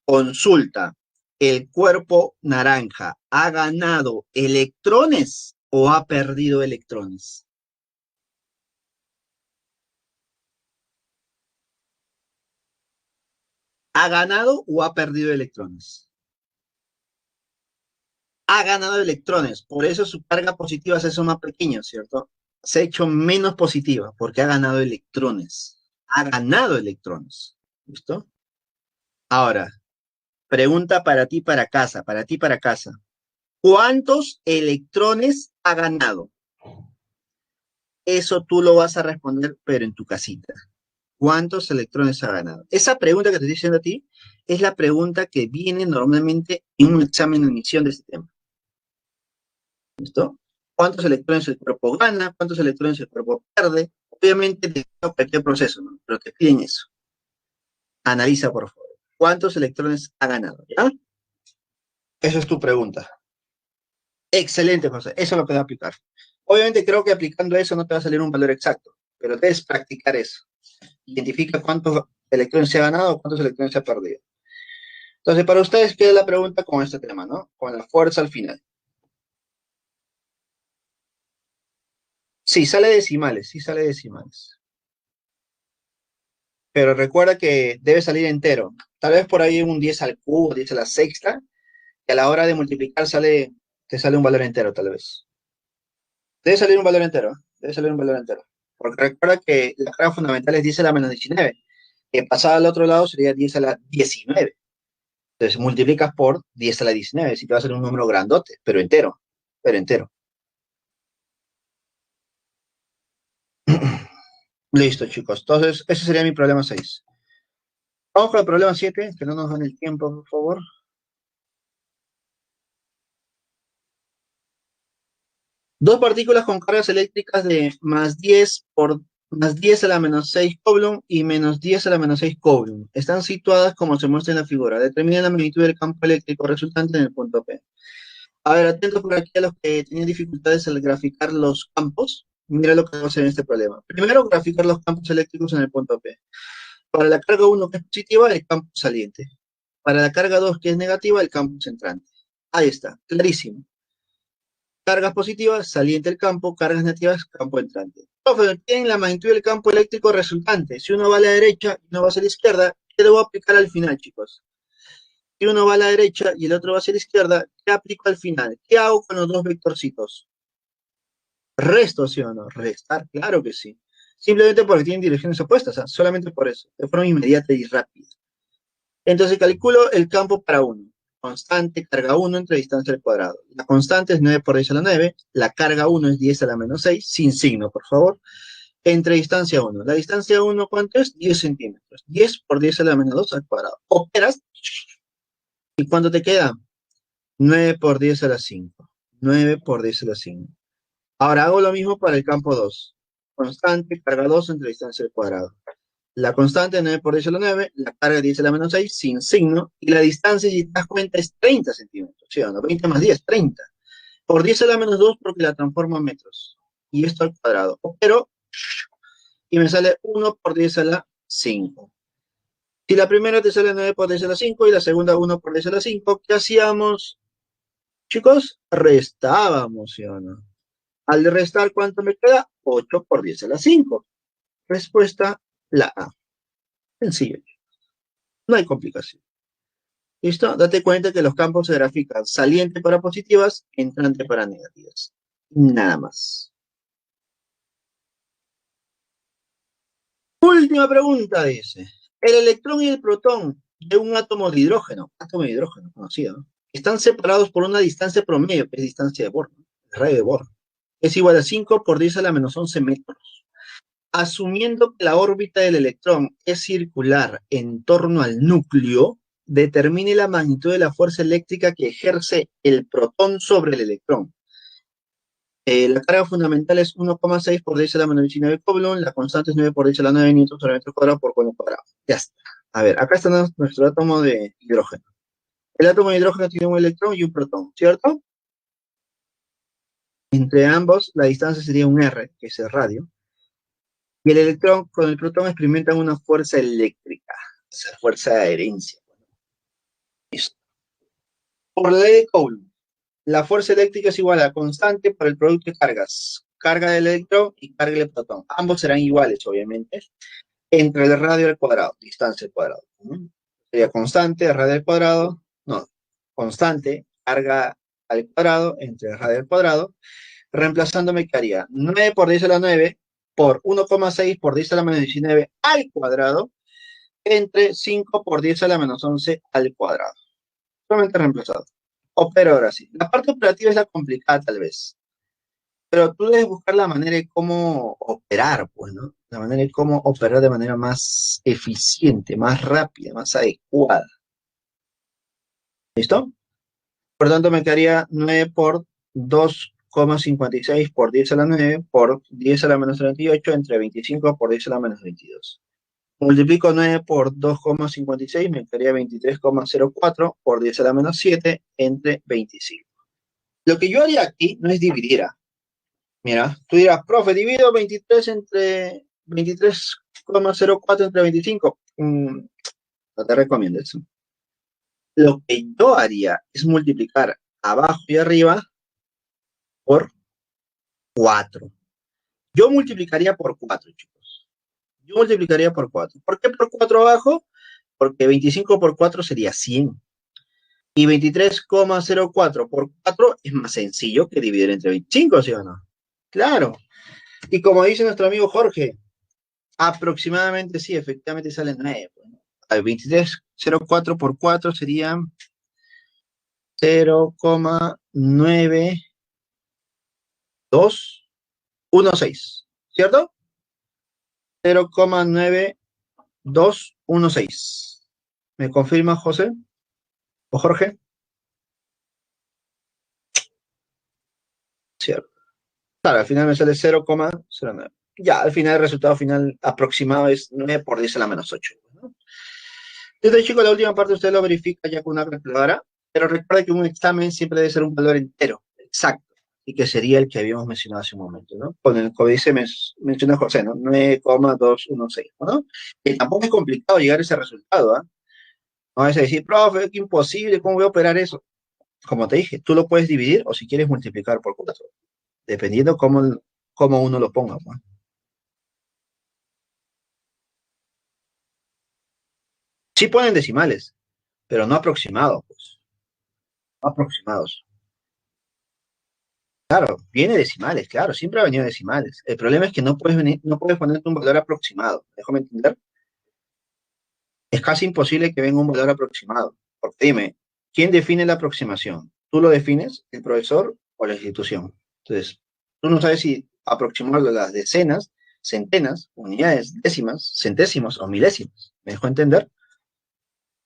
Consulta, ¿el cuerpo naranja ha ganado electrones o ha perdido electrones? ¿Ha ganado o ha perdido electrones? Ha ganado electrones, por eso su carga positiva se hace más pequeña, ¿cierto? Se ha hecho menos positiva porque ha ganado electrones. Ha ganado electrones. ¿Listo? Ahora, pregunta para ti para casa, para ti para casa. ¿Cuántos electrones ha ganado? Eso tú lo vas a responder, pero en tu casita. ¿Cuántos electrones ha ganado? Esa pregunta que te estoy diciendo a ti es la pregunta que viene normalmente en un examen de admisión de este tema. ¿Listo? ¿Cuántos electrones el cuerpo gana? ¿Cuántos electrones el cuerpo pierde? Obviamente, de cualquier proceso, ¿no? Pero te piden eso. Analiza, por favor. ¿Cuántos electrones ha ganado? ¿Ya? Esa es tu pregunta. Excelente, José. Eso es lo que va a aplicar. Obviamente, creo que aplicando eso no te va a salir un valor exacto, pero debes practicar eso. Identifica cuántos electrones se ha ganado o cuántos electrones se ha perdido. Entonces, para ustedes queda la pregunta con este tema, ¿no? Con la fuerza al final. Sí, sale decimales, sí sale decimales. Pero recuerda que debe salir entero. Tal vez por ahí un 10 al cubo, 10 a la sexta, y a la hora de multiplicar te sale un valor entero, tal vez. Debe salir un valor entero, debe salir un valor entero. Porque recuerda que la carga fundamental es 10 a la menos 19. Que pasada al otro lado sería 10 a la 19. Entonces multiplicas por 10 a la 19, así que va a ser un número grandote, pero entero, pero entero. Listo, chicos. Entonces, ese sería mi problema 6. Vamos con el problema 7, que no nos dan el tiempo, por favor. Dos partículas con cargas eléctricas de más 10 por más 10 a la menos 6 coulomb y menos 10 a la menos 6 coulomb. Están situadas como se muestra en la figura. Determinen la magnitud del campo eléctrico resultante en el punto P. A ver, atentos por aquí a los que tenían dificultades al graficar los campos. Mira lo que vamos a hacer en este problema. Primero, graficar los campos eléctricos en el punto P. Para la carga 1 que es positiva, el campo saliente. Para la carga 2 que es negativa, el campo centrante. Ahí está, clarísimo. Cargas positivas, saliente el campo, cargas negativas, campo entrante. Profe, tienen la magnitud del campo eléctrico resultante. Si uno va a la derecha y uno va hacia la izquierda, ¿qué debo aplicar al final, chicos? Si uno va a la derecha y el otro va hacia la izquierda, ¿qué aplico al final? ¿Qué hago con los dos vectorcitos? Resto, ¿sí o no? Restar, claro que sí. Simplemente porque tienen direcciones opuestas, ¿ah? Solamente por eso, de forma inmediata y rápida. Entonces calculo el campo para 1. Constante, carga 1 entre distancia al cuadrado. La constante es 9 por 10 a la 9. La carga 1 es 10 a la menos 6, sin signo, por favor. entre distancia 1. La distancia 1, ¿cuánto es? 10 centímetros. 10 por 10 a la menos 2 al cuadrado. Operas, ¿y cuánto te queda? 9 por 10 a la 5. 9 por 10 a la 5. Ahora hago lo mismo para el campo 2. Constante, carga 2 entre distancia al cuadrado. La constante 9 por 10 a la 9, la carga 10 a la menos 6 sin signo, y la distancia, si te das cuenta, es 30 centímetros. ¿Sí o no? 20 más 10, 30. Por 10 a la menos 2 porque la transformo a metros. Y esto al cuadrado. Pero, y me sale 1 por 10 a la 5. Si la primera te sale 9 por 10 a la 5 y la segunda 1 por 10 a la 5, ¿qué hacíamos, chicos? Restábamos, ¿sí o no? Al restar, ¿cuánto me queda? 8 por 10 a la 5. Respuesta, la A. Sencillo. No hay complicación. ¿Listo? Date cuenta que los campos se grafican saliente para positivas, entrante para negativas. Nada más. Última pregunta, dice. El electrón y el protón de un átomo de hidrógeno conocido, ¿no? Están separados por una distancia promedio, que es distancia de Bohr, ¿no? El radio de Bohr. Es igual a 5 por 10 a la menos 11 metros. Asumiendo que la órbita del electrón es circular en torno al núcleo, determine la magnitud de la fuerza eléctrica que ejerce el protón sobre el electrón. La carga fundamental es 1,6 por 10 a la menos 19 Coulomb, la constante es 9 por 10 a la 9 newtons sobre metro cuadrado por coulomb cuadrado. Ya está. A ver, acá está nuestro átomo de hidrógeno. El átomo de hidrógeno tiene un electrón y un protón, ¿cierto? Entre ambos, la distancia sería un R, que es el radio. Y el electrón con el protón experimentan una fuerza eléctrica, esa fuerza de adherencia. Listo. Por la ley de Coulomb, la fuerza eléctrica es igual a la constante por el producto de cargas. Carga del electrón y carga del protón. Ambos serán iguales, obviamente, entre el radio al cuadrado, distancia al cuadrado, ¿no? Sería constante, radio al cuadrado, no, constante, carga al cuadrado, entre el radio al cuadrado, reemplazándome, ¿qué haría? 9 por 10 a la 9 por 1,6 por 10 a la menos 19 al cuadrado, entre 5 por 10 a la menos 11 al cuadrado. Solamente reemplazado. Opero ahora sí. La parte operativa es la complicada, tal vez. Pero tú debes buscar la manera de cómo operar, pues, ¿no? La manera de cómo operar de manera más eficiente, más rápida, más adecuada. ¿Listo? Por tanto, me quedaría 9 por 2,56 por 10 a la 9 por 10 a la menos 38 entre 25 por 10 a la menos 22. Multiplico 9 por 2,56, me quedaría 23,04 por 10 a la menos 7 entre 25. Lo que yo haría aquí no es dividir. Mira, tú dirás, profe, divido 23 entre 23,04 entre 25. No te recomiendo eso. Lo que yo haría es multiplicar abajo y arriba por 4. Yo multiplicaría por 4, chicos. Yo multiplicaría por 4. ¿Por qué por 4 abajo? Porque 25 por 4 sería 100. Y 23,04 por 4 es más sencillo que dividir entre 25, ¿sí o no? Claro. Y como dice nuestro amigo Jorge, aproximadamente sí, efectivamente salen 9. Pues, ¿no? 23,04 por 4 sería 0,9216, ¿cierto? 0,9216. ¿Me confirma José o Jorge? Cierto. Claro, al final me sale 0,09. Ya, al final el resultado final aproximado es 9 por 10 a la menos 8. ¿No? Entonces, chicos, la última parte usted lo verifica ya con una calculadora, pero recuerda que un examen siempre debe ser un valor entero, exacto, y que sería el que habíamos mencionado hace un momento, ¿no? Con el como dice, menciona José, ¿no? 9,216, ¿no? Que tampoco es complicado llegar a ese resultado, ¿ah? No vas a decir, profe, es imposible, ¿cómo voy a operar eso? Como te dije, tú lo puedes dividir o si quieres multiplicar por 4, dependiendo cómo uno lo ponga, ¿no? Sí ponen decimales, pero no aproximados, pues, no aproximados. Claro, viene decimales, claro, siempre ha venido decimales. El problema es que no puedes ponerte un valor aproximado. Déjame entender. Es casi imposible que venga un valor aproximado. Porque dime, ¿quién define la aproximación? ¿Tú lo defines, el profesor o la institución? Entonces, tú no sabes si aproximarlo a las decenas, centenas, unidades, décimas, centésimos o milésimos. ¿Me dejó entender?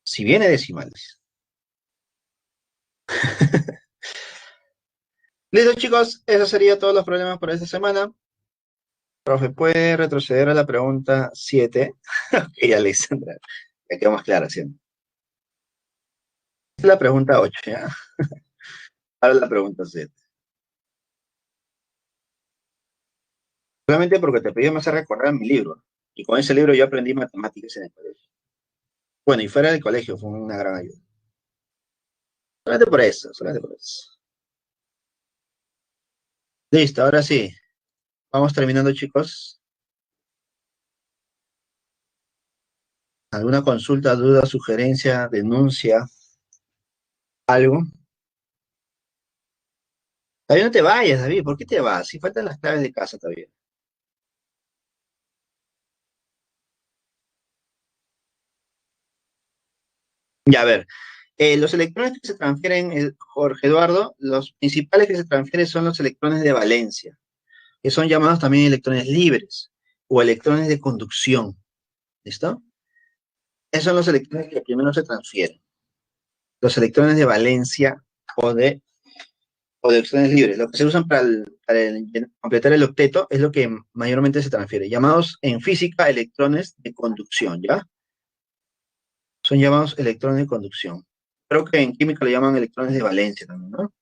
Si viene decimales. Listo, chicos, eso sería todos los problemas por esta semana. Profe, ¿puede retroceder a la pregunta 7? Ok, Alexandra, ya quedó más clara, ¿sí? Esta es la pregunta 8, ¿ya? Ahora la pregunta 7. Solamente porque te pedí me hace recordar mi libro. Y con ese libro yo aprendí matemáticas en el colegio. Bueno, y fuera del colegio fue una gran ayuda. Solamente por eso, solamente por eso. Listo, ahora sí. Vamos terminando, chicos. ¿Alguna consulta, duda, sugerencia, denuncia, algo? Todavía no te vayas, David. ¿Por qué te vas? Si faltan las claves de casa todavía. Ya, a ver. Los electrones que se transfieren, Jorge Eduardo, los principales que se transfieren son los electrones de valencia, que son llamados también electrones libres o electrones de conducción. ¿Listo? Esos son los electrones que primero se transfieren. Los electrones de valencia o de, o de electrones libres. Lo que se usan para completar el octeto es lo que mayormente se transfiere, llamados en física electrones de conducción, ¿ya? Son llamados electrones de conducción. Creo que en química le llaman electrones de valencia también, ¿no?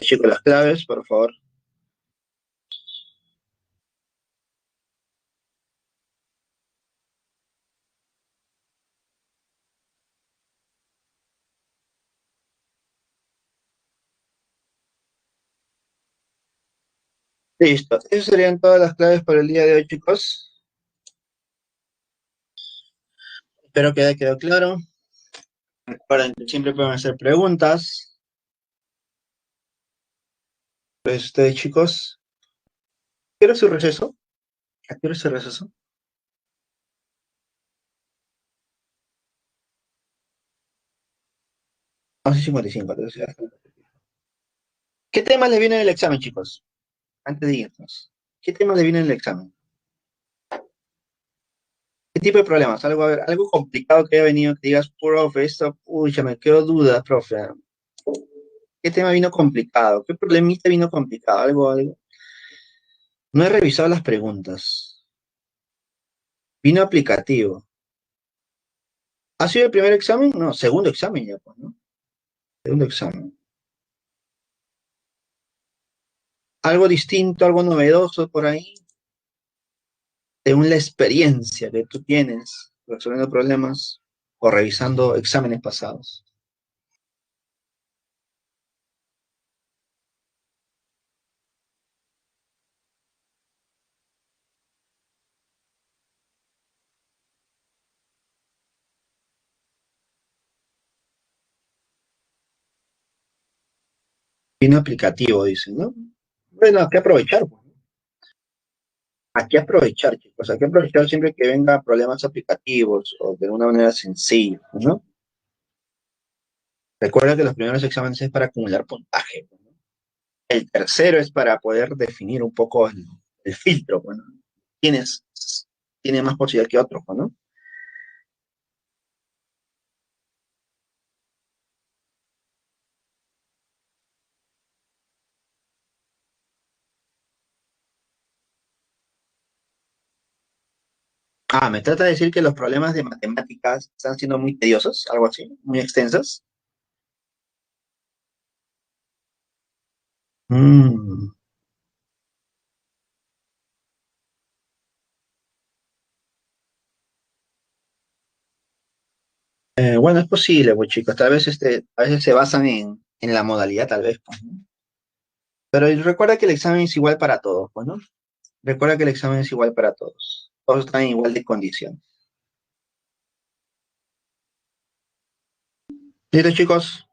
Chicos, las claves, por favor. Listo. Esas serían todas las claves para el día de hoy, chicos. Espero que haya quedado claro. Recuerden que siempre pueden hacer preguntas. Pues ustedes, chicos, ¿quiero su receso? ¿A qué hora es el receso? 11:55. Entonces, ¿qué temas les viene en el examen, chicos? Antes de irnos. ¿Qué temas les viene en el examen? ¿Qué tipo de problemas? Algo, a ver, algo complicado que haya venido, que digas, profe, esto, uy, ya me quedo duda, profe. ¿Qué tema vino complicado? ¿Qué problemita vino complicado? Algo. No he revisado las preguntas. Vino aplicativo. ¿Ha sido el primer examen? No, segundo examen ya, pues, ¿no? Segundo examen. Algo distinto, algo novedoso por ahí, según la experiencia que tú tienes resolviendo problemas o revisando exámenes pasados. Vino aplicativo, dicen, ¿no? Bueno, hay que aprovechar, pues. Hay que aprovechar, chicos. Hay que aprovechar siempre que venga problemas aplicativos o de una manera sencilla, ¿no? Recuerda que los primeros exámenes es para acumular puntaje, ¿no? El tercero es para poder definir un poco el filtro, bueno, quiénes tienen más posibilidad que otros, ¿no? Ah, me trata de decir que los problemas de matemáticas están siendo muy tediosos, algo así, muy extensos. Mm, Bueno, es posible, pues chicos, tal vez a veces se basan en la modalidad, tal vez, pues, ¿no? Pero recuerda que el examen es igual para todos, pues, ¿no? Recuerda que el examen es igual para todos. Todos están en igual de condición. Listo, chicos,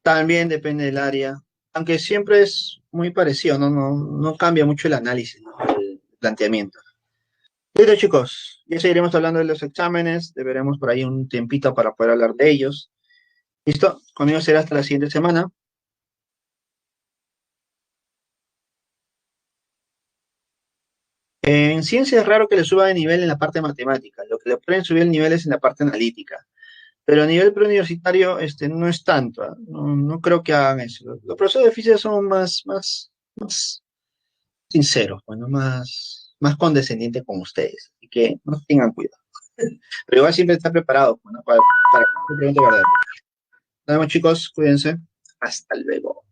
también depende del área, aunque siempre es muy parecido, no cambia mucho el análisis, ¿no? El planteamiento. Listo, chicos, ya seguiremos hablando de los exámenes, deberemos por ahí un tiempito para poder hablar de ellos. ¿Listo? Conmigo será hasta la siguiente semana. En ciencia es raro que le suba de nivel en la parte matemática, lo que le pueden subir el nivel es en la parte analítica, pero a nivel preuniversitario no es tanto, ¿ah? No creo que hagan eso. Los profesores de física son más sinceros, bueno, más condescendientes con ustedes, así que no tengan cuidado. Pero igual siempre está preparado, bueno, para que pregunte verdad. Nos vemos, chicos, cuídense. Hasta luego.